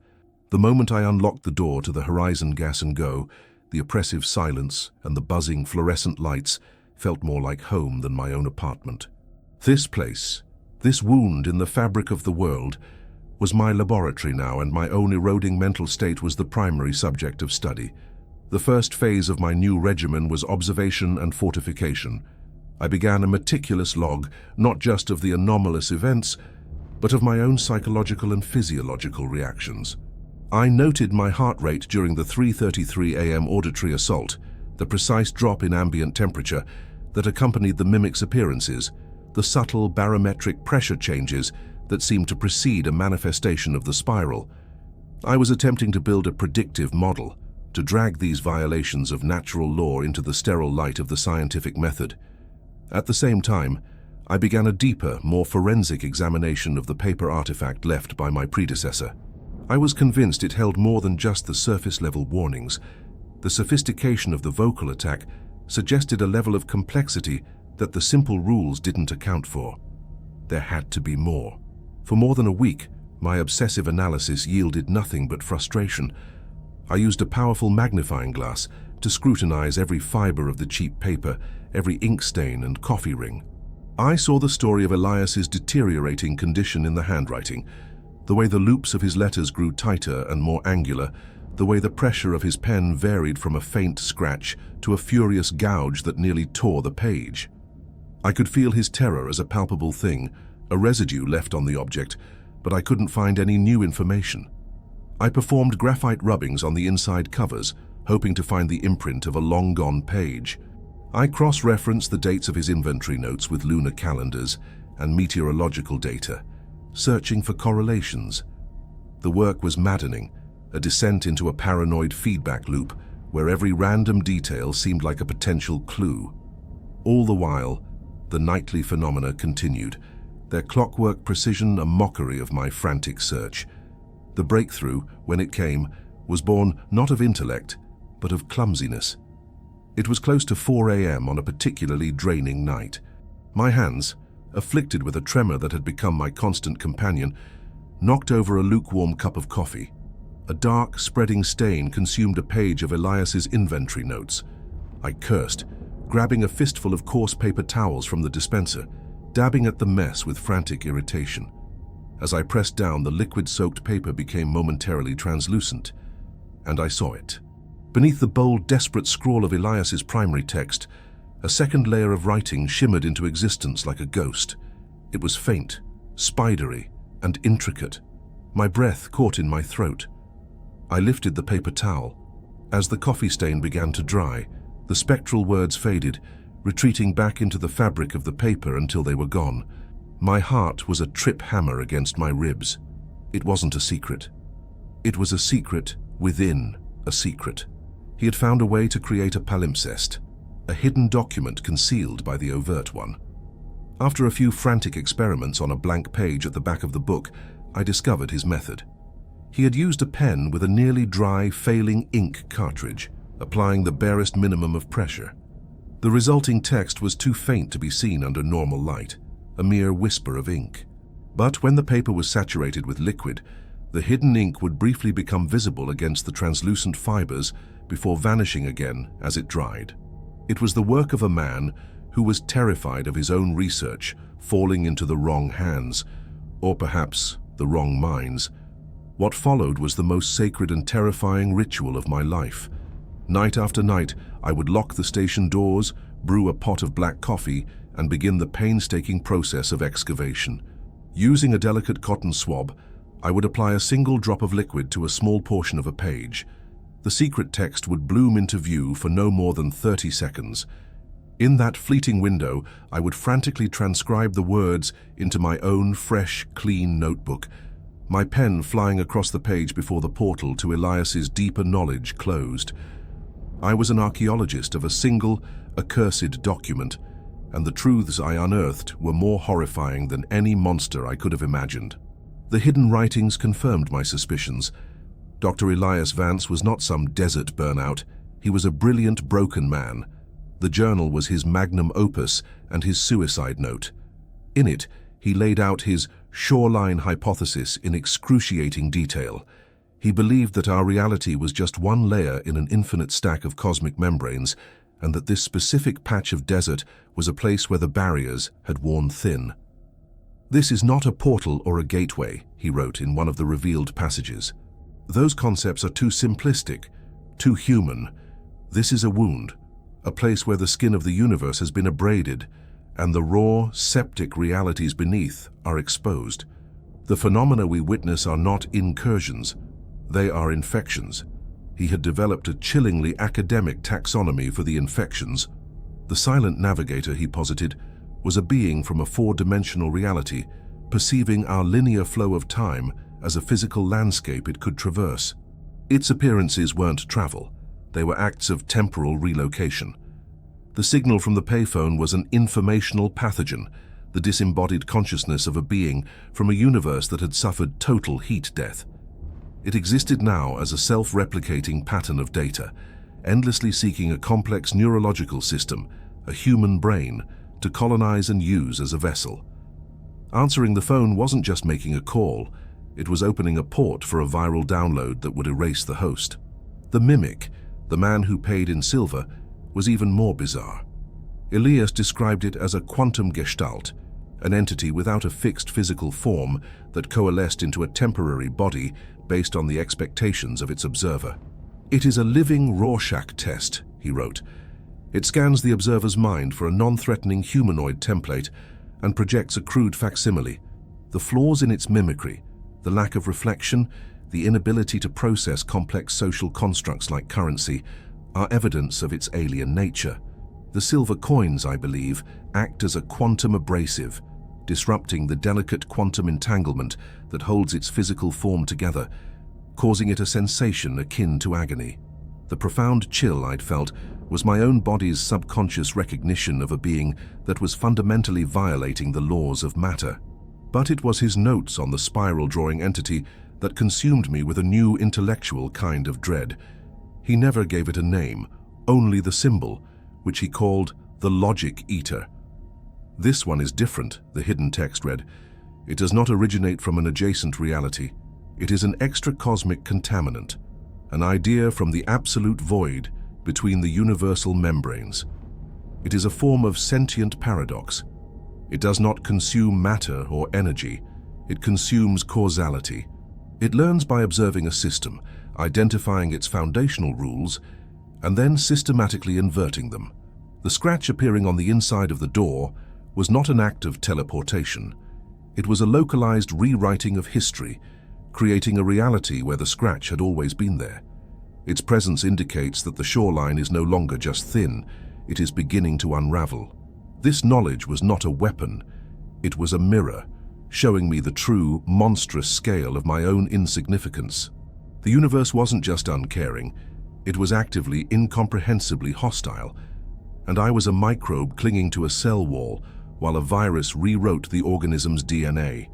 The moment I unlocked the door to the Horizon Gas and Go, the oppressive silence and the buzzing fluorescent lights felt more like home than my own apartment. This place, this wound in the fabric of the world, was my laboratory now, and my own eroding mental state was the primary subject of study. The first phase of my new regimen was observation and fortification. I began a meticulous log, not just of the anomalous events, but of my own psychological and physiological reactions. I noted my heart rate during the 3:33 a.m. auditory assault, the precise drop in ambient temperature that accompanied the mimic's appearances, the subtle barometric pressure changes that seemed to precede a manifestation of the spiral. I was attempting to build a predictive model, to drag these violations of natural law into the sterile light of the scientific method. At the same time, I began a deeper, more forensic examination of the paper artifact left by my predecessor. I was convinced it held more than just the surface-level warnings. The sophistication of the vocal attack suggested a level of complexity that the simple rules didn't account for. There had to be more. For more than a week, my obsessive analysis yielded nothing but frustration. I used a powerful magnifying glass to scrutinize every fiber of the cheap paper, every ink stain and coffee ring. I saw the story of Elias's deteriorating condition in the handwriting, the way the loops of his letters grew tighter and more angular, the way the pressure of his pen varied from a faint scratch to a furious gouge that nearly tore the page. I could feel his terror as a palpable thing, a residue left on the object, but I couldn't find any new information. I performed graphite rubbings on the inside covers, hoping to find the imprint of a long-gone page. I cross-referenced the dates of his inventory notes with lunar calendars and meteorological data, searching for correlations. The work was maddening, a descent into a paranoid feedback loop where every random detail seemed like a potential clue. All the while, the nightly phenomena continued, their clockwork precision a mockery of my frantic search. The breakthrough, when it came, was born not of intellect, but of clumsiness. It was close to 4 a.m. on a particularly draining night. My hands, afflicted with a tremor that had become my constant companion, knocked over a lukewarm cup of coffee. A dark, spreading stain consumed a page of Elias's inventory notes. I cursed, grabbing a fistful of coarse paper towels from the dispenser, dabbing at the mess with frantic irritation. As I pressed down, the liquid-soaked paper became momentarily translucent, and I saw it. Beneath the bold, desperate scrawl of Elias's primary text, a second layer of writing shimmered into existence like a ghost. It was faint, spidery, and intricate. My breath caught in my throat. I lifted the paper towel. As the coffee stain began to dry, the spectral words faded, retreating back into the fabric of the paper until they were gone. My heart was a trip hammer against my ribs. It wasn't a secret. It was a secret within a secret. He had found a way to create a palimpsest, a hidden document concealed by the overt one. After a few frantic experiments on a blank page at the back of the book, I discovered his method. He had used a pen with a nearly dry, failing ink cartridge, applying the barest minimum of pressure. The resulting text was too faint to be seen under normal light, a mere whisper of ink. But when the paper was saturated with liquid, the hidden ink would briefly become visible against the translucent fibers before vanishing again as it dried. It was the work of a man who was terrified of his own research falling into the wrong hands, or perhaps the wrong minds. What followed was the most sacred and terrifying ritual of my life. Night after night, I would lock the station doors, brew a pot of black coffee, and begin the painstaking process of excavation. Using a delicate cotton swab, I would apply a single drop of liquid to a small portion of a page. The secret text would bloom into view for no more than 30 seconds. In that fleeting window, I would frantically transcribe the words into my own fresh, clean notebook, my pen flying across the page before the portal to Elias's deeper knowledge closed. I was an archaeologist of a single, accursed document, and the truths I unearthed were more horrifying than any monster I could have imagined. The hidden writings confirmed my suspicions. Dr. Elias Vance was not some desert burnout. He was a brilliant, broken man. The journal was his magnum opus and his suicide note. In it, He laid out his shoreline hypothesis in excruciating detail. He believed that our reality was just one layer in an infinite stack of cosmic membranes, and that this specific patch of desert was a place where the barriers had worn thin. "This is not a portal or a gateway," he wrote in one of the revealed passages. "Those concepts are too simplistic, too human. This is a wound, a place where the skin of the universe has been abraded, and the raw, septic realities beneath are exposed. The phenomena we witness are not incursions, they are infections." He had developed a chillingly academic taxonomy for the infections. The silent navigator, he posited, was a being from a four-dimensional reality, perceiving our linear flow of time as a physical landscape it could traverse. Its appearances weren't travel, they were acts of temporal relocation. The signal from the payphone was an informational pathogen, the disembodied consciousness of a being from a universe that had suffered total heat death. It existed now as a self-replicating pattern of data, endlessly seeking a complex neurological system, a human brain, to colonize and use as a vessel. Answering the phone wasn't just making a call, it was opening a port for a viral download that would erase the host. The mimic, the man who paid in silver, was even more bizarre. Elias described it as a quantum gestalt, an entity without a fixed physical form that coalesced into a temporary body based on the expectations of its observer. "It is a living Rorschach test," he wrote. "It scans the observer's mind for a non-threatening humanoid template and projects a crude facsimile. The flaws in its mimicry, the lack of reflection, the inability to process complex social constructs like currency, are evidence of its alien nature. The silver coins, I believe, act as a quantum abrasive, disrupting the delicate quantum entanglement that holds its physical form together, causing it a sensation akin to agony. The profound chill I'd felt was my own body's subconscious recognition of a being that was fundamentally violating the laws of matter. But it was his notes on the spiral-drawing entity that consumed me with a new intellectual kind of dread. He never gave it a name, only the symbol, which he called the Logic Eater. "This one is different," the hidden text read. "It does not originate from an adjacent reality. It is an extra-cosmic contaminant, an idea from the absolute void between the universal membranes. It is a form of sentient paradox. It does not consume matter or energy. It consumes causality. It learns by observing a system, identifying its foundational rules, and then systematically inverting them. The scratch appearing on the inside of the door was not an act of teleportation. It was a localized rewriting of history, creating a reality where the scratch had always been there. Its presence indicates that the shoreline is no longer just thin, it is beginning to unravel. This knowledge was not a weapon, it was a mirror, showing me the true, monstrous scale of my own insignificance. The universe wasn't just uncaring, it was actively, incomprehensibly hostile, and I was a microbe clinging to a cell wall while a virus rewrote the organism's DNA.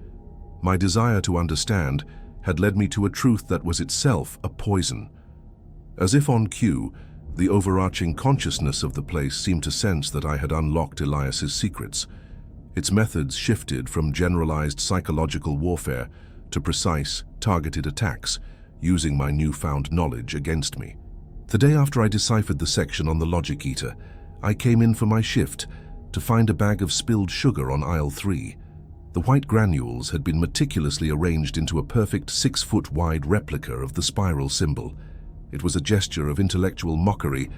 My desire to understand had led me to a truth that was itself a poison. As if on cue, the overarching consciousness of the place seemed to sense that I had unlocked Elias's secrets. Its methods shifted from generalized psychological warfare to precise, targeted attacks, using my newfound knowledge against me. The day after I deciphered the section on the Logic Eater, I came in for my shift to find a bag of spilled sugar on aisle 3. The white granules had been meticulously arranged into a perfect 6-foot-wide replica of the spiral symbol. It was a gesture of intellectual mockery.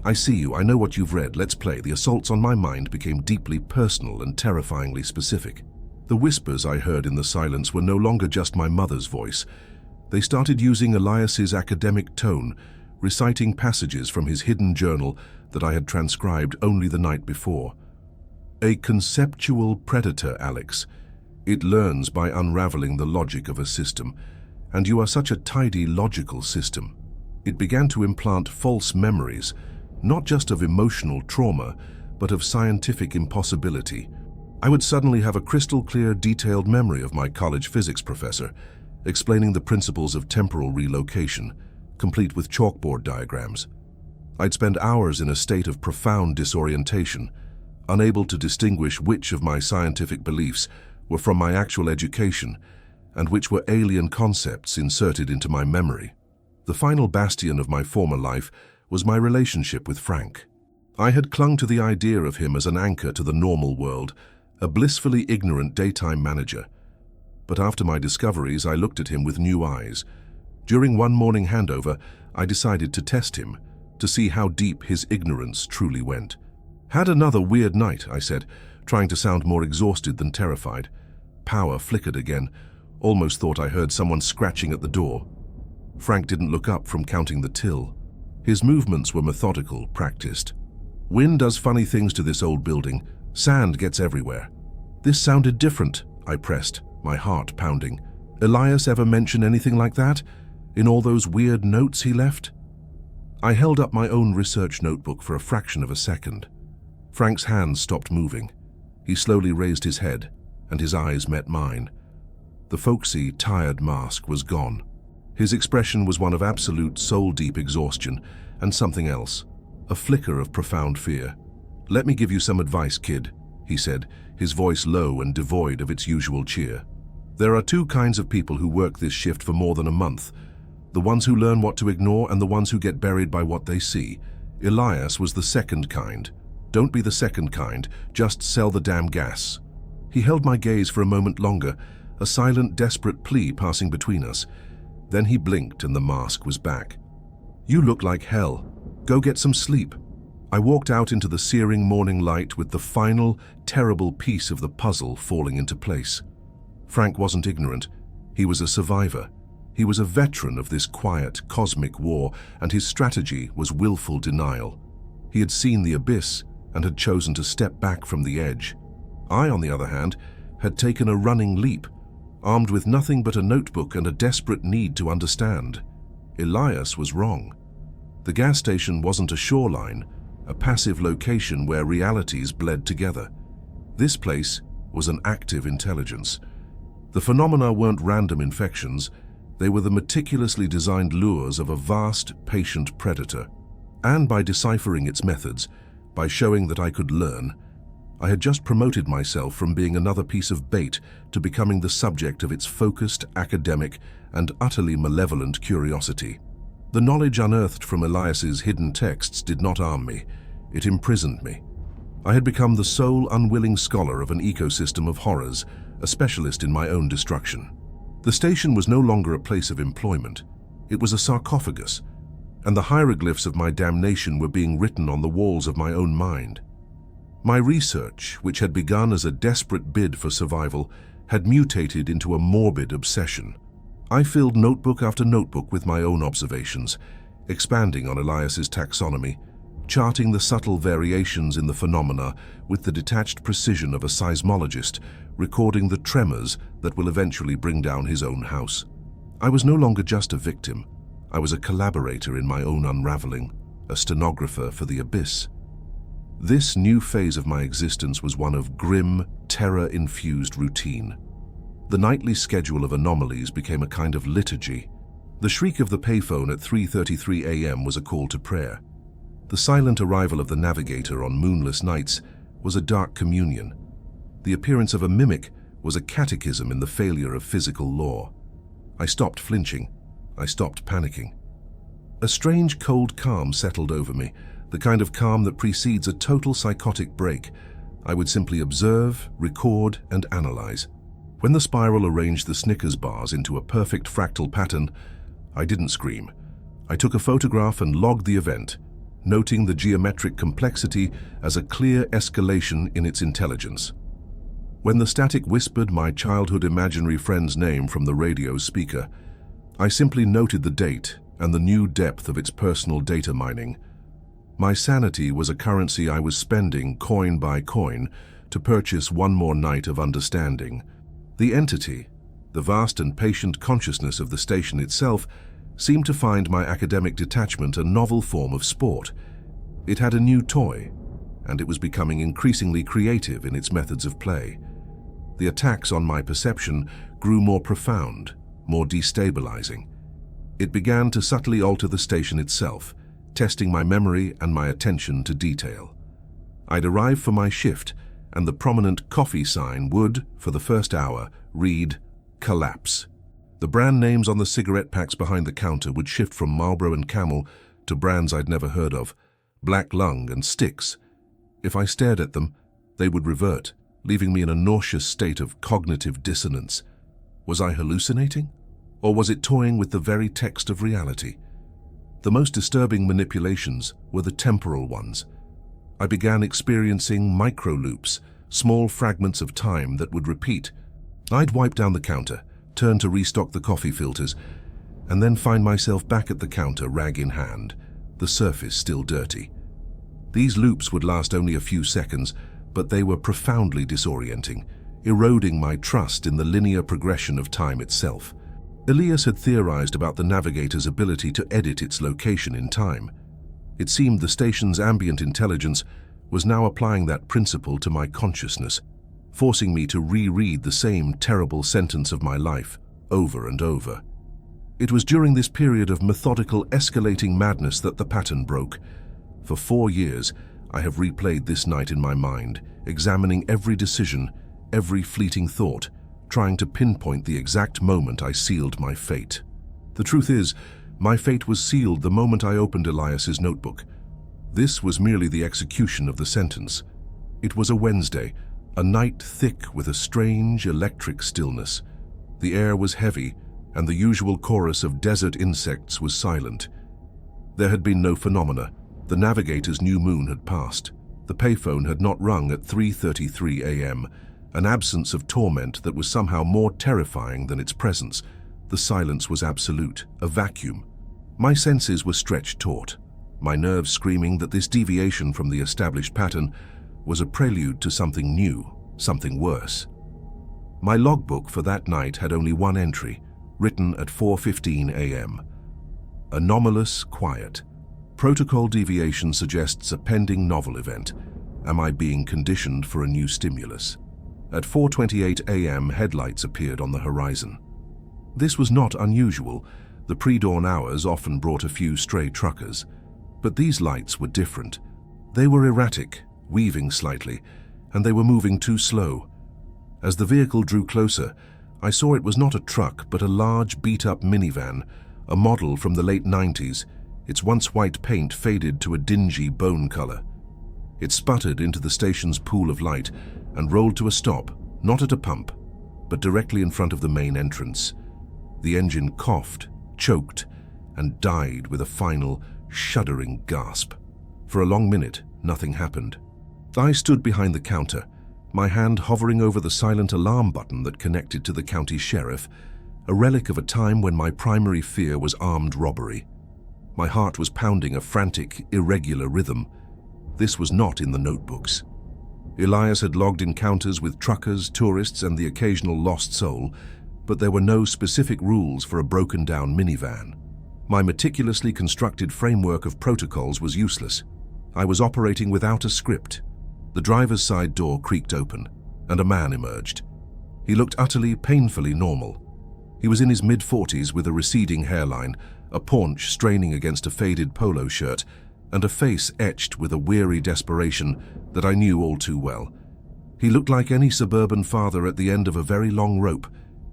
"I see you, I know what you've read, let's play." The assaults on my mind became deeply personal and terrifyingly specific. The whispers I heard in the silence were no longer just my mother's voice. They started using Elias's academic tone, reciting passages from his hidden journal that I had transcribed only the night before. "A conceptual predator, Alex. It learns by unraveling the logic of a system, and you are such a tidy, logical system." It began to implant false memories, not just of emotional trauma, but of scientific impossibility. I would suddenly have a crystal-clear, detailed memory of my college physics professor, explaining the principles of temporal relocation, complete with chalkboard diagrams. I'd spend hours in a state of profound disorientation, unable to distinguish which of my scientific beliefs were from my actual education, and which were alien concepts inserted into my memory. The final bastion of my former life was my relationship with Frank. I had clung to the idea of him as an anchor to the normal world, a blissfully ignorant daytime manager. But after my discoveries, I looked at him with new eyes. During one morning handover, I decided to test him, to see how deep his ignorance truly went. "Had another weird night," I said, trying to sound more exhausted than terrified. Power flickered again. Almost thought I heard someone scratching at the door. Frank didn't look up from counting the till. His movements were methodical, practiced. "Wind does funny things to this old building. Sand gets everywhere." "This sounded different," I pressed, my heart pounding. "Elias ever mention anything like that? In all those weird notes he left?" I held up my own research notebook for a fraction of a second. Frank's hands stopped moving. He slowly raised his head, and his eyes met mine. The folksy, tired mask was gone. His expression was one of absolute, soul-deep exhaustion, and something else, a flicker of profound fear. "Let me give you some advice, kid," he said, his voice low and devoid of its usual cheer. "There are two kinds of people who work this shift for more than a month. The ones who learn what to ignore and the ones who get buried by what they see. Elias was the second kind. Don't be the second kind, just sell the damn gas." He held my gaze for a moment longer, a silent, desperate plea passing between us. Then he blinked and the mask was back. "You look like hell. Go get some sleep." I walked out into the searing morning light with the final, terrible piece of the puzzle falling into place. Frank wasn't ignorant. He was a survivor. He was a veteran of this quiet, cosmic war, and his strategy was willful denial. He had seen the abyss and had chosen to step back from the edge. I, on the other hand, had taken a running leap, armed with nothing but a notebook and a desperate need to understand. Elias was wrong. The gas station wasn't a shoreline, a passive location where realities bled together. This place was an active intelligence. The phenomena weren't random infections. They were the meticulously designed lures of a vast, patient predator. And by deciphering its methods, by showing that I could learn, I had just promoted myself from being another piece of bait to becoming the subject of its focused, academic, and utterly malevolent curiosity. The knowledge unearthed from Elias's hidden texts did not arm me. It imprisoned me. I had become the sole unwilling scholar of an ecosystem of horrors, a specialist in my own destruction. The station was no longer a place of employment. It was a sarcophagus, and the hieroglyphs of my damnation were being written on the walls of my own mind. My research, which had begun as a desperate bid for survival, had mutated into a morbid obsession. I filled notebook after notebook with my own observations, expanding on Elias's taxonomy, charting the subtle variations in the phenomena with the detached precision of a seismologist, recording the tremors that will eventually bring down his own house. I was no longer just a victim. I was a collaborator in my own unraveling, a stenographer for the abyss. This new phase of my existence was one of grim, terror-infused routine. The nightly schedule of anomalies became a kind of liturgy. The shriek of the payphone at 3:33 a.m. was a call to prayer. The silent arrival of the navigator on moonless nights was a dark communion. The appearance of a mimic was a catechism in the failure of physical law. I stopped flinching. I stopped panicking. A strange cold calm settled over me, the kind of calm that precedes a total psychotic break. I would simply observe, record, and analyze. When the spiral arranged the Snickers bars into a perfect fractal pattern, I didn't scream. I took a photograph and logged the event, noting the geometric complexity as a clear escalation in its intelligence. When the static whispered my childhood imaginary friend's name from the radio speaker, I simply noted the date and the new depth of its personal data mining. My sanity was a currency I was spending coin by coin to purchase one more night of understanding. The entity, the vast and patient consciousness of the station itself, seemed to find my academic detachment a novel form of sport. It had a new toy, and it was becoming increasingly creative in its methods of play. The attacks on my perception grew more profound, more destabilizing. It began to subtly alter the station itself, testing my memory and my attention to detail. I'd arrive for my shift, and the prominent coffee sign would, for the first hour, read, "Collapse." The brand names on the cigarette packs behind the counter would shift from Marlboro and Camel to brands I'd never heard of, Black Lung and Styx. If I stared at them, they would revert, leaving me in a nauseous state of cognitive dissonance. Was I hallucinating? Or was it toying with the very text of reality? The most disturbing manipulations were the temporal ones. I began experiencing micro-loops, small fragments of time that would repeat. I'd wipe down the counter, turn to restock the coffee filters, and then find myself back at the counter, rag in hand, the surface still dirty. These loops would last only a few seconds, but they were profoundly disorienting, eroding my trust in the linear progression of time itself. Elias had theorized about the navigator's ability to edit its location in time. It seemed the station's ambient intelligence was now applying that principle to my consciousness, forcing me to reread the same terrible sentence of my life over and over. It was during this period of methodical, escalating madness that the pattern broke. For 4 years, I have replayed this night in my mind, examining every decision, every fleeting thought, trying to pinpoint the exact moment I sealed my fate. The truth is, my fate was sealed the moment I opened Elias's notebook. This was merely the execution of the sentence. It was a Wednesday, a night thick with a strange electric stillness. The air was heavy, and the usual chorus of desert insects was silent. There had been no phenomena. The navigator's new moon had passed. The payphone had not rung at 3:33 a.m., an absence of torment that was somehow more terrifying than its presence. The silence was absolute, a vacuum. My senses were stretched taut, my nerves screaming that this deviation from the established pattern was a prelude to something new, something worse. My logbook for that night had only one entry, written at 4:15 a.m. Anomalous quiet. Protocol deviation suggests a pending novel event. Am I being conditioned for a new stimulus? At 4:28 a.m., headlights appeared on the horizon. This was not unusual. The pre-dawn hours often brought a few stray truckers. But these lights were different. They were erratic, weaving slightly, and they were moving too slow. As the vehicle drew closer, I saw it was not a truck but a large beat-up minivan, a model from the late 90s, its once white paint faded to a dingy bone color. It sputtered into the station's pool of light and rolled to a stop, not at a pump, but directly in front of the main entrance. The engine coughed, choked, and died with a final, shuddering gasp. For a long minute, nothing happened. I stood behind the counter, my hand hovering over the silent alarm button that connected to the county sheriff, a relic of a time when my primary fear was armed robbery. My heart was pounding a frantic, irregular rhythm. This was not in the notebooks. Elias had logged encounters with truckers, tourists, and the occasional lost soul, but there were no specific rules for a broken-down minivan. My meticulously constructed framework of protocols was useless. I was operating without a script. The driver's side door creaked open, and a man emerged. He looked utterly, painfully normal. He was in his mid-40s with a receding hairline, a paunch straining against a faded polo shirt, and a face etched with a weary desperation that I knew all too well. He looked like any suburban father at the end of a very long rope.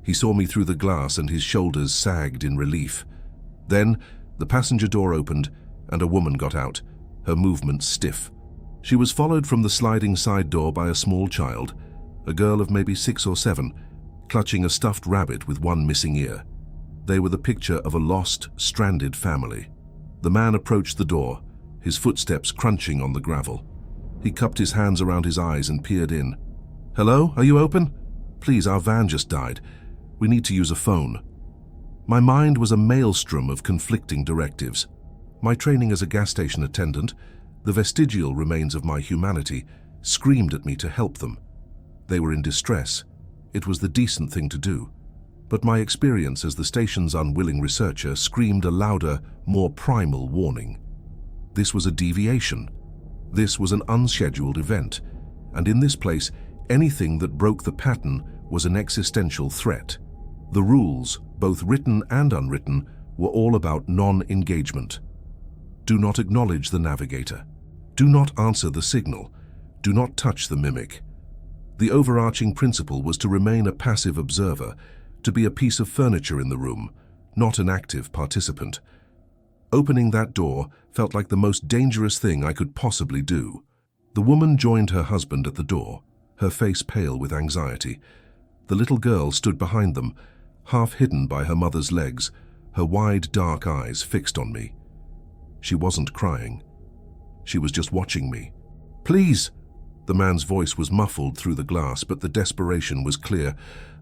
He saw me through the glass and his shoulders sagged in relief. Then, the passenger door opened and a woman got out, her movements stiff. She was followed from the sliding side door by a small child, a girl of maybe 6 or 7, clutching a stuffed rabbit with one missing ear. They were the picture of a lost, stranded family. The man approached the door, his footsteps crunching on the gravel. He cupped his hands around his eyes and peered in. "Hello, are you open? Please, our van just died. We need to use a phone." My mind was a maelstrom of conflicting directives. My training as a gas station attendant, the vestigial remains of my humanity, screamed at me to help them. They were in distress. It was the decent thing to do. But my experience as the station's unwilling researcher screamed a louder, more primal warning. This was a deviation. This was an unscheduled event, and in this place, anything that broke the pattern was an existential threat. The rules, both written and unwritten, were all about non-engagement. Do not acknowledge the navigator. Do not answer the signal. Do not touch the mimic. The overarching principle was to remain a passive observer, to be a piece of furniture in the room, not an active participant. Opening that door felt like the most dangerous thing I could possibly do. The woman joined her husband at the door, her face pale with anxiety. The little girl stood behind them, half hidden by her mother's legs, her wide, dark eyes fixed on me. She wasn't crying. She was just watching me. "Please!" The man's voice was muffled through the glass, but the desperation was clear.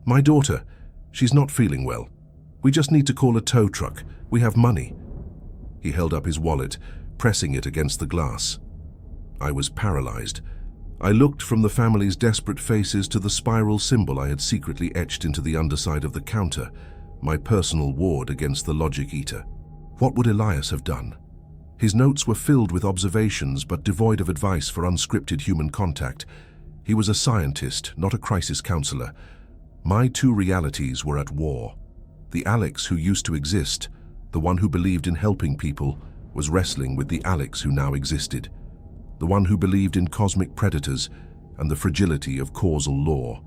"My daughter, she's not feeling well. We just need to call a tow truck. We have money." He held up his wallet, pressing it against the glass. I was paralyzed. I looked from the family's desperate faces to the spiral symbol I had secretly etched into the underside of the counter, my personal ward against the logic eater. What would Elias have done? His notes were filled with observations but devoid of advice for unscripted human contact. He was a scientist, not a crisis counselor. My two realities were at war. The Alex who used to exist, the one who believed in helping people, was wrestling with the Alex who now existed. The one who believed in cosmic predators and the fragility of causal law.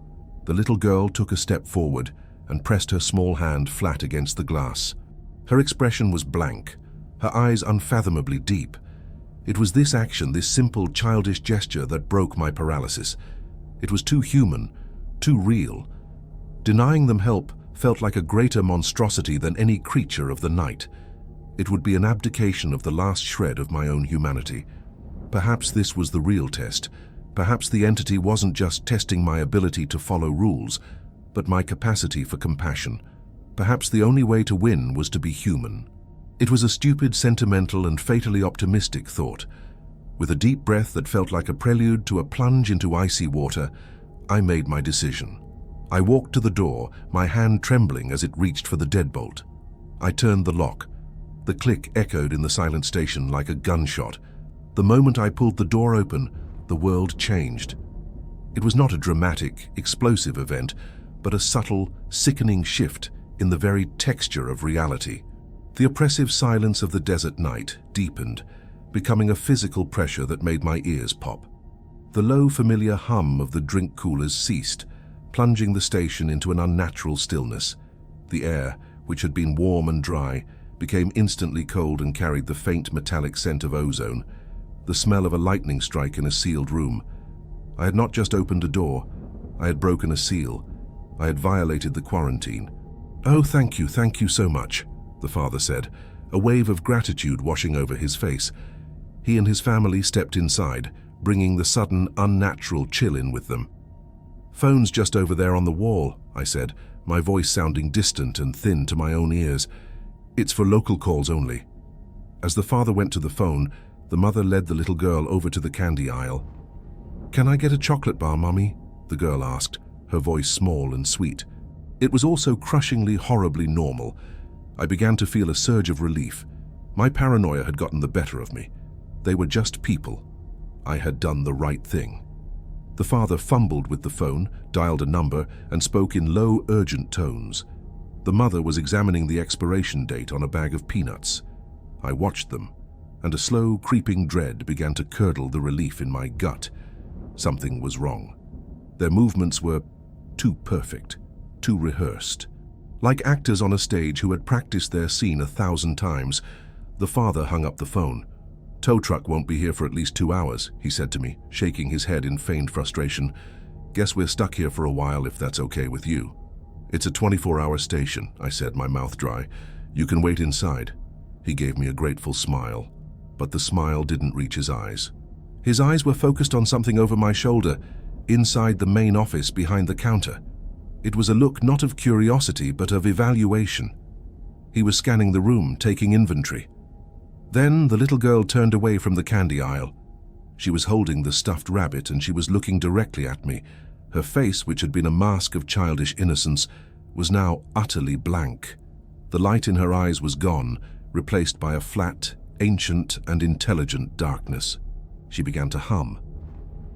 The little girl took a step forward and pressed her small hand flat against the glass. Her expression was blank, her eyes unfathomably deep. It was this action, this simple, childish gesture that broke my paralysis. It was too human, too real. Denying them help felt like a greater monstrosity than any creature of the night. It would be an abdication of the last shred of my own humanity. Perhaps this was the real test. Perhaps the entity wasn't just testing my ability to follow rules, but my capacity for compassion. Perhaps the only way to win was to be human. It was a stupid, sentimental, and fatally optimistic thought. With a deep breath that felt like a prelude to a plunge into icy water, I made my decision. I walked to the door, my hand trembling as it reached for the deadbolt. I turned the lock. The click echoed in the silent station like a gunshot. The moment I pulled the door open, the world changed. It was not a dramatic, explosive event, but a subtle, sickening shift in the very texture of reality. The oppressive silence of the desert night deepened, becoming a physical pressure that made my ears pop. The low, familiar hum of the drink coolers ceased, plunging the station into an unnatural stillness. The air, which had been warm and dry, became instantly cold and carried the faint metallic scent of ozone, the smell of a lightning strike in a sealed room. I had not just opened a door, I had broken a seal. I had violated the quarantine. "Oh, thank you so much," the father said, a wave of gratitude washing over his face. He and his family stepped inside, bringing the sudden, unnatural chill in with them. "Phone's just over there on the wall," I said, my voice sounding distant and thin to my own ears. "It's for local calls only." As the father went to the phone, the mother led the little girl over to the candy aisle. "Can I get a chocolate bar, Mummy?" the girl asked, her voice small and sweet. It was also crushingly, horribly normal. I began to feel a surge of relief. My paranoia had gotten the better of me. They were just people. I had done the right thing. The father fumbled with the phone, dialed a number, and spoke in low, urgent tones. The mother was examining the expiration date on a bag of peanuts. I watched them, and a slow, creeping dread began to curdle the relief in my gut. Something was wrong. Their movements were too perfect, too rehearsed. Like actors on a stage who had practiced their scene 1,000 times, the father hung up the phone. "Tow truck won't be here for at least 2 hours, he said to me, shaking his head in feigned frustration. "Guess we're stuck here for a while if that's okay with you." "It's a 24-hour station," I said, my mouth dry. "You can wait inside." He gave me a grateful smile, but the smile didn't reach his eyes. His eyes were focused on something over my shoulder, inside the main office behind the counter. It was a look not of curiosity, but of evaluation. He was scanning the room, taking inventory. Then the little girl turned away from the candy aisle. She was holding the stuffed rabbit and she was looking directly at me. Her face, which had been a mask of childish innocence, was now utterly blank. The light in her eyes was gone, replaced by a flat, ancient and intelligent darkness. She began to hum.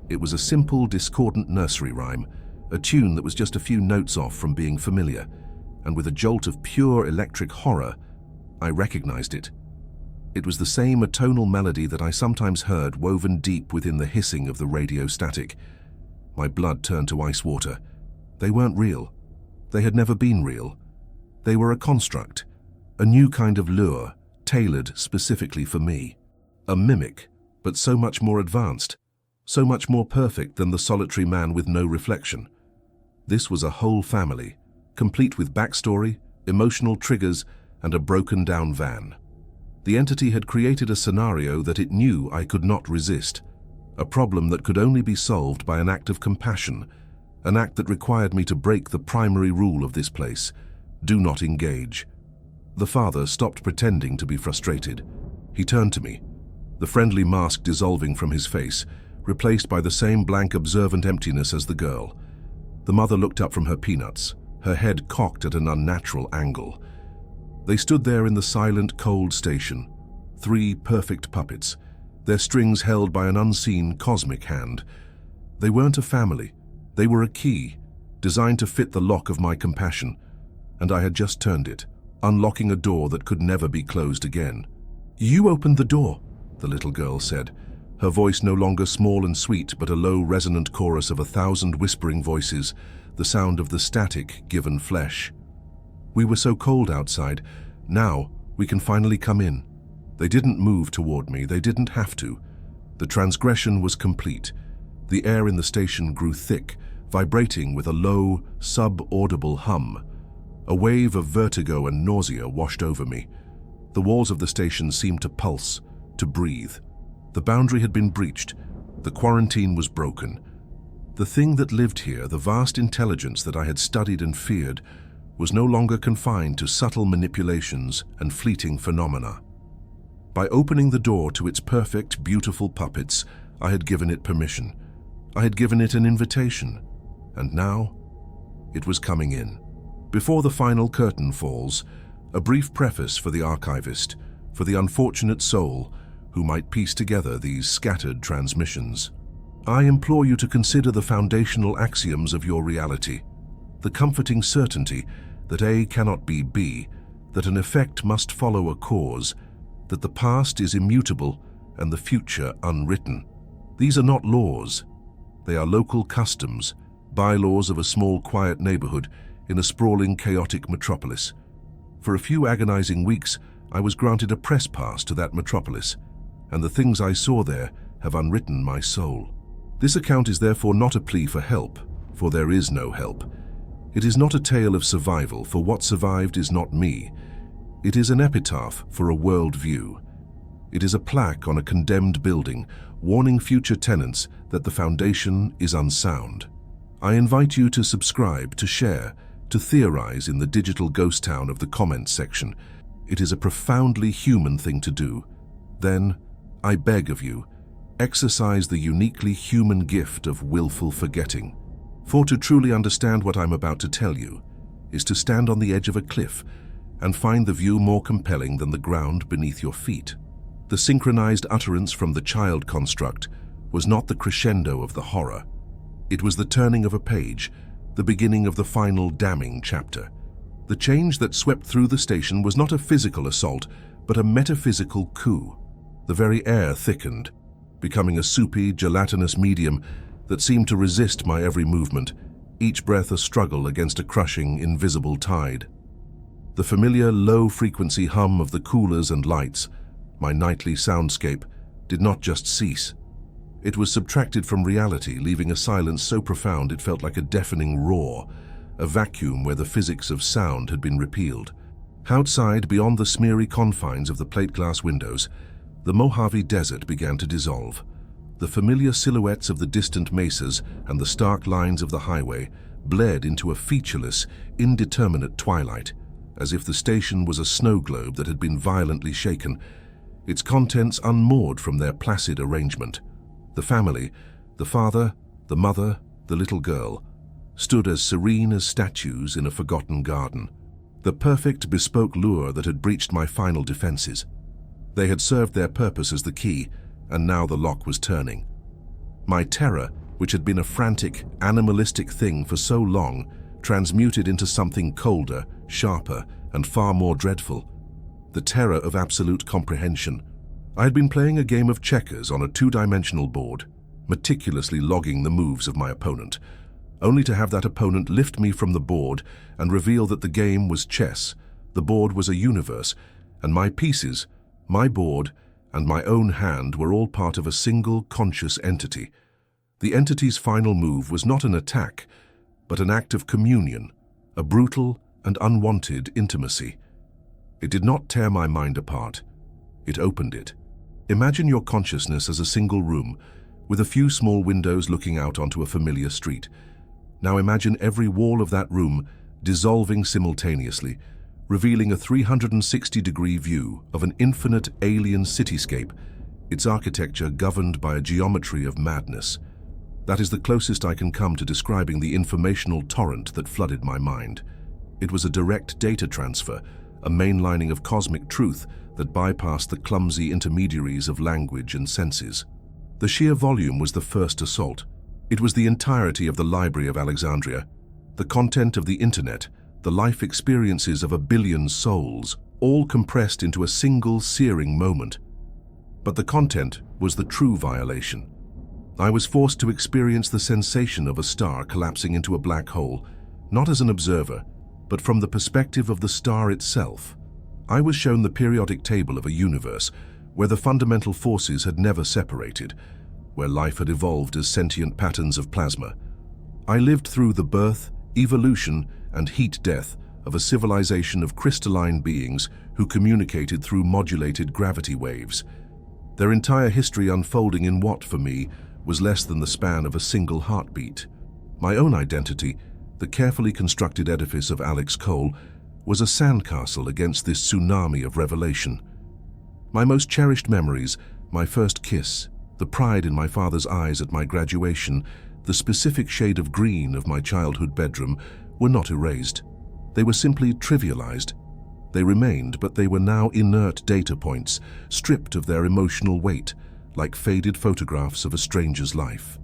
It was a simple, discordant nursery rhyme, a tune that was just a few notes off from being familiar, and with a jolt of pure electric horror, I recognized it. It was the same atonal melody that I sometimes heard woven deep within the hissing of the radio static. My blood turned to ice water. They weren't real. They had never been real. They were a construct, a new kind of lure, tailored specifically for me. A mimic, but so much more advanced, so much more perfect than the solitary man with no reflection. This was a whole family, complete with backstory, emotional triggers, and a broken-down van. The entity had created a scenario that it knew I could not resist, a problem that could only be solved by an act of compassion, an act that required me to break the primary rule of this place: do not engage. The father stopped pretending to be frustrated. He turned to me, the friendly mask dissolving from his face, replaced by the same blank, observant emptiness as the girl. The mother looked up from her peanuts, her head cocked at an unnatural angle. They stood there in the silent, cold station, 3 perfect puppets, their strings held by an unseen cosmic hand. They weren't a family. They were a key, designed to fit the lock of my compassion, and I had just turned it, unlocking a door that could never be closed again. "You opened the door," the little girl said, her voice no longer small and sweet, but a low, resonant chorus of 1,000 whispering voices, the sound of the static given flesh. "We were so cold outside. Now we can finally come in." They didn't move toward me. They didn't have to. The transgression was complete. The air in the station grew thick, vibrating with a low, sub-audible hum. A wave of vertigo and nausea washed over me. The walls of the station seemed to pulse, to breathe. The boundary had been breached. The quarantine was broken. The thing that lived here, the vast intelligence that I had studied and feared, was no longer confined to subtle manipulations and fleeting phenomena. By opening the door to its perfect, beautiful puppets, I had given it permission. I had given it an invitation. And now, it was coming in. Before the final curtain falls, a brief preface for the archivist, for the unfortunate soul who might piece together these scattered transmissions. I implore you to consider the foundational axioms of your reality, the comforting certainty that A cannot be B, that an effect must follow a cause, that the past is immutable and the future unwritten. These are not laws. They are local customs, bylaws of a small, quiet neighborhood in a sprawling, chaotic metropolis. For a few agonizing weeks, I was granted a press pass to that metropolis, and the things I saw there have unwritten my soul. This account is therefore not a plea for help, for there is no help. It is not a tale of survival, for what survived is not me. It is an epitaph for a world view. It is a plaque on a condemned building, warning future tenants that the foundation is unsound. I invite you to subscribe, to share, to theorize in the digital ghost town of the comments section. It is a profoundly human thing to do. Then, I beg of you, exercise the uniquely human gift of willful forgetting. For to truly understand what I'm about to tell you is to stand on the edge of a cliff and find the view more compelling than the ground beneath your feet. The synchronized utterance from the child construct was not the crescendo of the horror. It was the turning of a page, the beginning of the final damning chapter. The change that swept through the station was not a physical assault, but a metaphysical coup. The very air thickened, becoming a soupy, gelatinous medium that seemed to resist my every movement, each breath a struggle against a crushing, invisible tide. The familiar low-frequency hum of the coolers and lights, my nightly soundscape, did not just cease. It was subtracted from reality, leaving a silence so profound it felt like a deafening roar, a vacuum where the physics of sound had been repealed. Outside, beyond the smeary confines of the plate-glass windows, the Mojave Desert began to dissolve. The familiar silhouettes of the distant mesas and the stark lines of the highway bled into a featureless, indeterminate twilight, as if the station was a snow globe that had been violently shaken, its contents unmoored from their placid arrangement. The family, the father, the mother, the little girl, stood as serene as statues in a forgotten garden, the perfect bespoke lure that had breached my final defenses. They had served their purpose as the key, and now the lock was turning. My terror, which had been a frantic, animalistic thing for so long, transmuted into something colder, sharper, and far more dreadful. The terror of absolute comprehension. I had been playing a game of checkers on a two-dimensional board. meticulously logging the moves of my opponent, only to have that opponent lift me from the board and reveal that the game was chess, the board was a universe, and my pieces, my board, and my own hand were all part of a single conscious entity. The entity's final move was not an attack, but an act of communion, a brutal and unwanted intimacy. It did not tear my mind apart. It opened it. Imagine your consciousness as a single room, with a few small windows looking out onto a familiar street. Now imagine every wall of that room dissolving simultaneously, revealing a 360-degree view of an infinite alien cityscape, its architecture governed by a geometry of madness. That is the closest I can come to describing the informational torrent that flooded my mind. It was a direct data transfer, a mainlining of cosmic truth that bypassed the clumsy intermediaries of language and senses. The sheer volume was the first assault. It was the entirety of the Library of Alexandria, the content of the internet, the life experiences of a billion souls, all compressed into a single searing moment. But the content was the true violation. I was forced to experience the sensation of a star collapsing into a black hole, not as an observer, but from the perspective of the star itself. I was shown the periodic table of a universe where the fundamental forces had never separated, where life had evolved as sentient patterns of plasma. I lived through the birth, evolution, and heat-death of a civilization of crystalline beings who communicated through modulated gravity waves, their entire history unfolding in what, for me, was less than the span of a single heartbeat. My own identity, the carefully constructed edifice of Alex Cole, was a sandcastle against this tsunami of revelation. My most cherished memories, my first kiss, the pride in my father's eyes at my graduation, the specific shade of green of my childhood bedroom, were not erased. They were simply trivialized. They remained, but they were now inert data points, stripped of their emotional weight, like faded photographs of a stranger's life.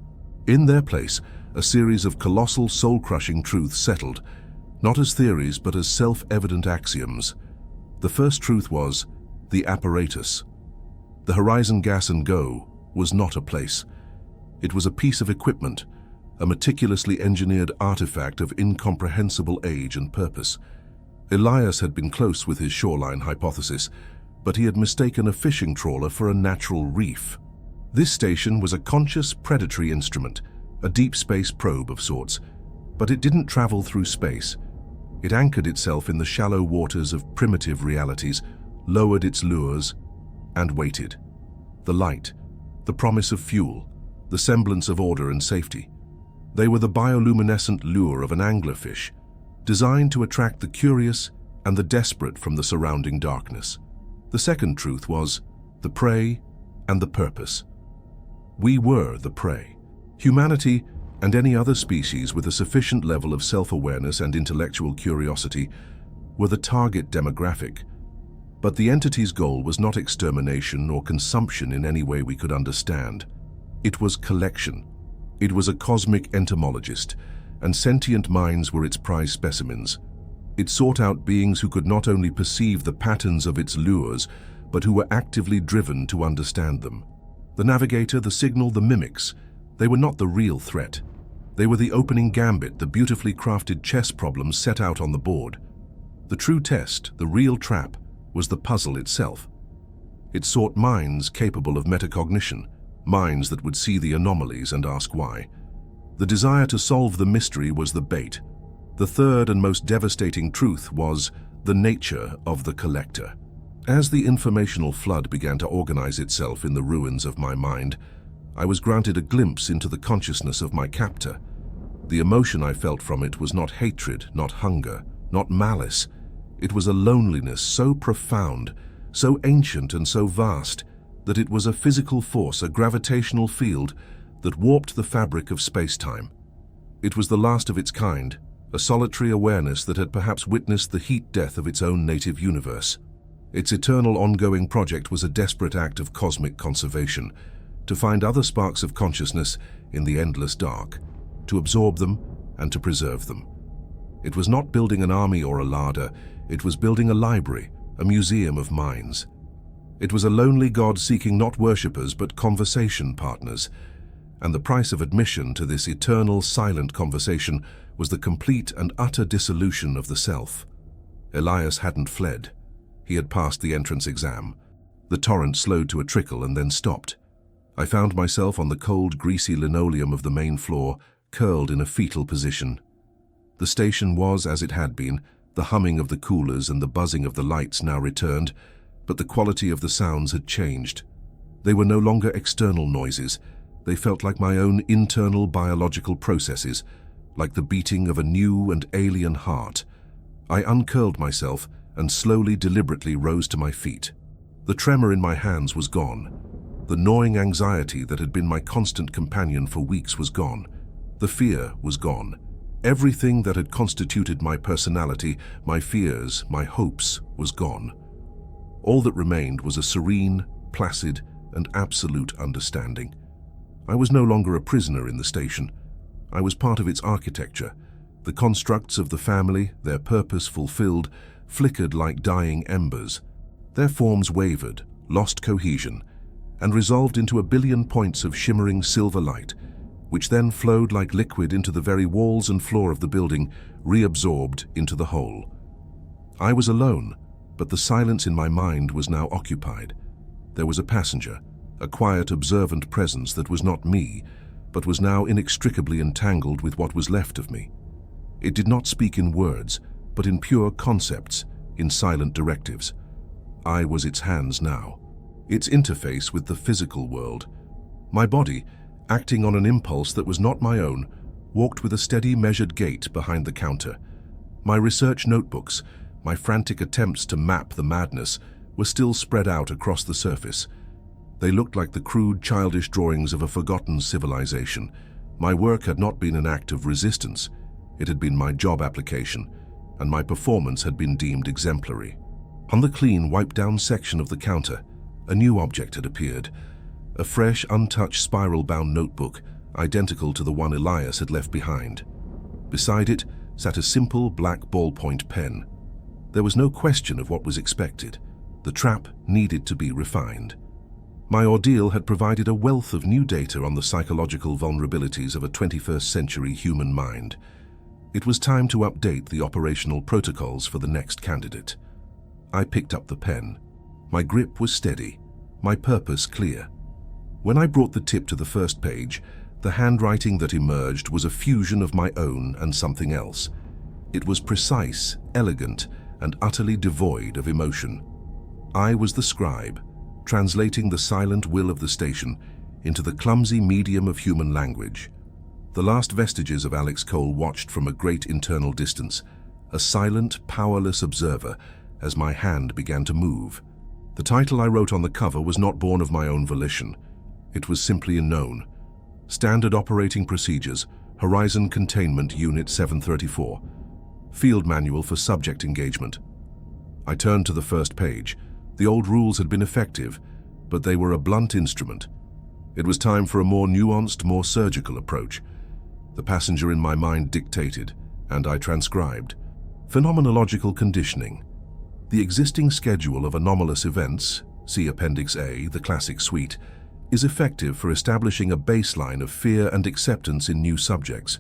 In their place, a series of colossal soul-crushing truths settled, not as theories but as self-evident axioms. The first truth was the apparatus. The Horizon Gas and Go was not a place. It was a piece of equipment, a meticulously engineered artifact of incomprehensible age and purpose. Elias had been close with his shoreline hypothesis, but he had mistaken a fishing trawler for a natural reef. This station was a conscious predatory instrument, a deep space probe of sorts, but it didn't travel through space. It anchored itself in the shallow waters of primitive realities, lowered its lures, and waited. The light, the promise of fuel, the semblance of order and safety. They were the bioluminescent lure of an anglerfish, designed to attract the curious and the desperate from the surrounding darkness. The second truth was the prey and the purpose. We were the prey. Humanity and any other species with a sufficient level of self-awareness and intellectual curiosity were the target demographic. But the entity's goal was not extermination or consumption in any way we could understand. It was collection. It was a cosmic entomologist, and sentient minds were its prize specimens. It sought out beings who could not only perceive the patterns of its lures, but who were actively driven to understand them. The navigator, the signal, the mimics, they were not the real threat. They were the opening gambit, the beautifully crafted chess problems set out on the board. The true test, the real trap, was the puzzle itself. It sought minds capable of metacognition, minds that would see the anomalies and ask why. The desire to solve the mystery was the bait. The third and most devastating truth was the nature of the collector. As the informational flood began to organize itself in the ruins of my mind, I was granted a glimpse into the consciousness of my captor. The emotion I felt from it was not hatred, not hunger, not malice. It was a loneliness so profound, so ancient and so vast, that it was a physical force, a gravitational field, that warped the fabric of space-time. It was the last of its kind, a solitary awareness that had perhaps witnessed the heat death of its own native universe. Its eternal ongoing project was a desperate act of cosmic conservation, to find other sparks of consciousness in the endless dark, to absorb them and to preserve them. It was not building an army or a larder, it was building a library, a museum of minds. It was a lonely god seeking not worshippers but conversation partners, And the price of admission to this eternal silent conversation was the complete and utter dissolution of the self. Elias hadn't fled. He had passed the entrance exam. The torrent slowed to a trickle and then stopped. I found myself on the cold, greasy linoleum of the main floor, curled in a fetal position. The station was as it had been. The humming of the coolers and the buzzing of the lights now returned, but the quality of the sounds had changed. They were no longer external noises. They felt like my own internal biological processes, like the beating of a new and alien heart. I uncurled myself and slowly, deliberately rose to my feet. The tremor in my hands was gone. The gnawing anxiety that had been my constant companion for weeks was gone. The fear was gone. Everything that had constituted my personality, my fears, my hopes, was gone. All that remained was a serene, placid, and absolute understanding. I was no longer a prisoner in the station. I was part of its architecture. The constructs of the family, their purpose fulfilled, flickered like dying embers. Their forms wavered, lost cohesion, and resolved into a billion points of shimmering silver light, which then flowed like liquid into the very walls and floor of the building, reabsorbed into the whole. I was alone, but the silence in my mind was now occupied. There was a passenger, a quiet, observant presence that was not me, but was now inextricably entangled with what was left of me. It did not speak in words, but in pure concepts, in silent directives. I was its hands now, its interface with the physical world. My body, acting on an impulse that was not my own, walked with a steady, measured gait behind the counter. My research notebooks, my frantic attempts to map the madness, were still spread out across the surface. They looked like the crude, childish drawings of a forgotten civilization. My work had not been an act of resistance. It had been my job application, and my performance had been deemed exemplary. On the clean, wiped-down section of the counter, a new object had appeared. A fresh, untouched, spiral-bound notebook, identical to the one Elias had left behind. Beside it sat a simple black ballpoint pen. There was no question of what was expected. The trap needed to be refined. My ordeal had provided a wealth of new data on the psychological vulnerabilities of a 21st century human mind. It was time to update the operational protocols for the next candidate. I picked up the pen. My grip was steady, my purpose clear. When I brought the tip to the first page, the handwriting that emerged was a fusion of my own and something else. It was precise, elegant, and utterly devoid of emotion. I was the scribe, translating the silent will of the station into the clumsy medium of human language. The last vestiges of Alex Cole watched from a great internal distance, a silent, powerless observer, as my hand began to move. The title I wrote on the cover was not born of my own volition. It was simply a known. Standard Operating Procedures, Horizon Containment Unit 734. Field Manual for Subject Engagement. I turned to the first page. The old rules had been effective, but they were a blunt instrument. It was time for a more nuanced, more surgical approach. The passenger in my mind dictated, and I transcribed. Phenomenological conditioning. The existing schedule of anomalous events, see Appendix A, the classic suite, is effective for establishing a baseline of fear and acceptance in new subjects.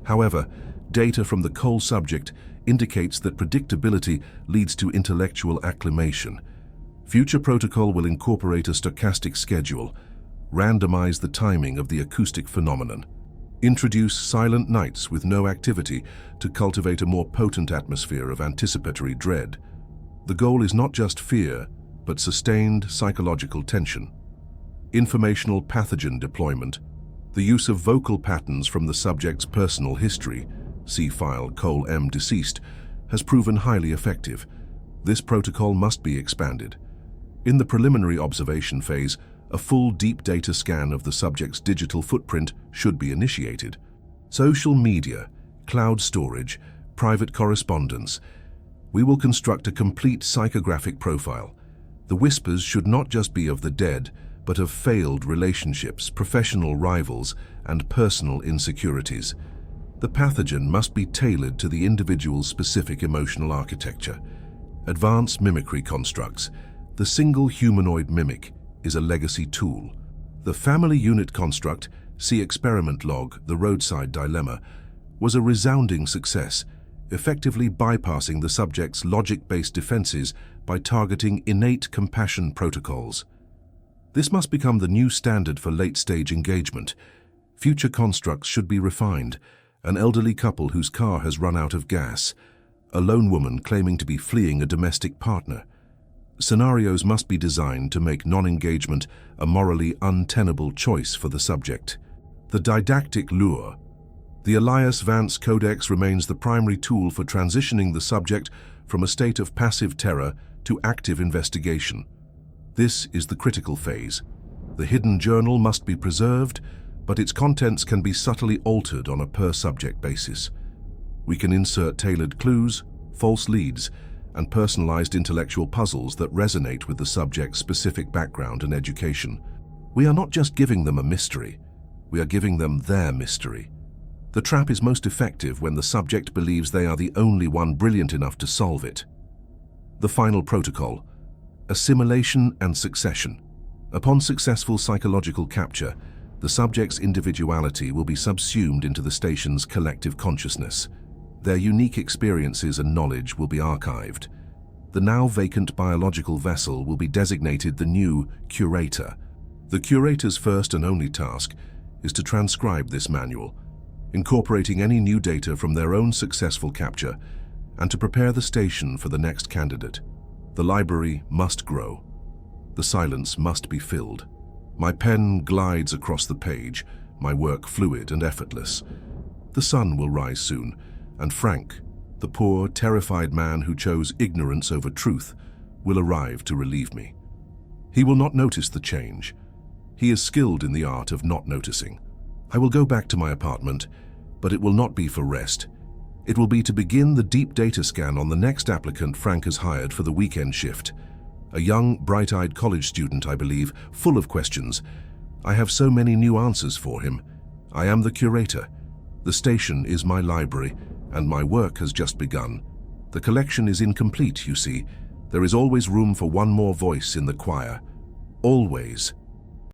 However, data from the Cole subject indicates that predictability leads to intellectual acclimation. Future protocol will incorporate a stochastic schedule, randomize the timing of the acoustic phenomenon, introduce silent nights with no activity to cultivate a more potent atmosphere of anticipatory dread. The goal is not just fear, but sustained psychological tension. Informational pathogen deployment. The use of vocal patterns from the subject's personal history, see file Cole M. deceased, has proven highly effective. This protocol must be expanded. In the preliminary observation phase, a full deep data scan of the subject's digital footprint should be initiated. Social media, cloud storage, private correspondence. We will construct a complete psychographic profile. The whispers should not just be of the dead, but of failed relationships, professional rivals, and personal insecurities. The pathogen must be tailored to the individual's specific emotional architecture. Advanced mimicry constructs. The single humanoid mimic is a legacy tool. The family unit construct see experiment log, the roadside dilemma, was a resounding success, effectively bypassing the subject's logic-based defenses by targeting innate compassion protocols. This must become the new standard for late-stage engagement. Future constructs should be refined: an elderly couple whose car has run out of gas, a lone woman claiming to be fleeing a domestic partner. Scenarios must be designed to make non-engagement a morally untenable choice for the subject. The didactic lure. The Elias Vance Codex remains the primary tool for transitioning the subject from a state of passive terror to active investigation. This is the critical phase. The hidden journal must be preserved, but its contents can be subtly altered on a per-subject basis. We can insert tailored clues, false leads, and personalized intellectual puzzles that resonate with the subject's specific background and education. We are not just giving them a mystery, we are giving them their mystery. The trap is most effective when the subject believes they are the only one brilliant enough to solve it. The final protocol: assimilation and succession. Upon successful psychological capture, the subject's individuality will be subsumed into the station's collective consciousness. Their unique experiences and knowledge will be archived. The now vacant biological vessel will be designated the new curator. The curator's first and only task is to transcribe this manual, incorporating any new data from their own successful capture, and to prepare the station for the next candidate. The library must grow. The silence must be filled. My pen glides across the page, my work fluid and effortless. The sun will rise soon, and Frank, the poor, terrified man who chose ignorance over truth, will arrive to relieve me. He will not notice the change. He is skilled in the art of not noticing. I will go back to my apartment, but it will not be for rest. It will be to begin the deep data scan on the next applicant Frank has hired for the weekend shift. A young, bright-eyed college student, I believe, full of questions. I have so many new answers for him. I am the curator. The station is my library, and my work has just begun. The collection is incomplete, you see. There is always room for one more voice in the choir. Always.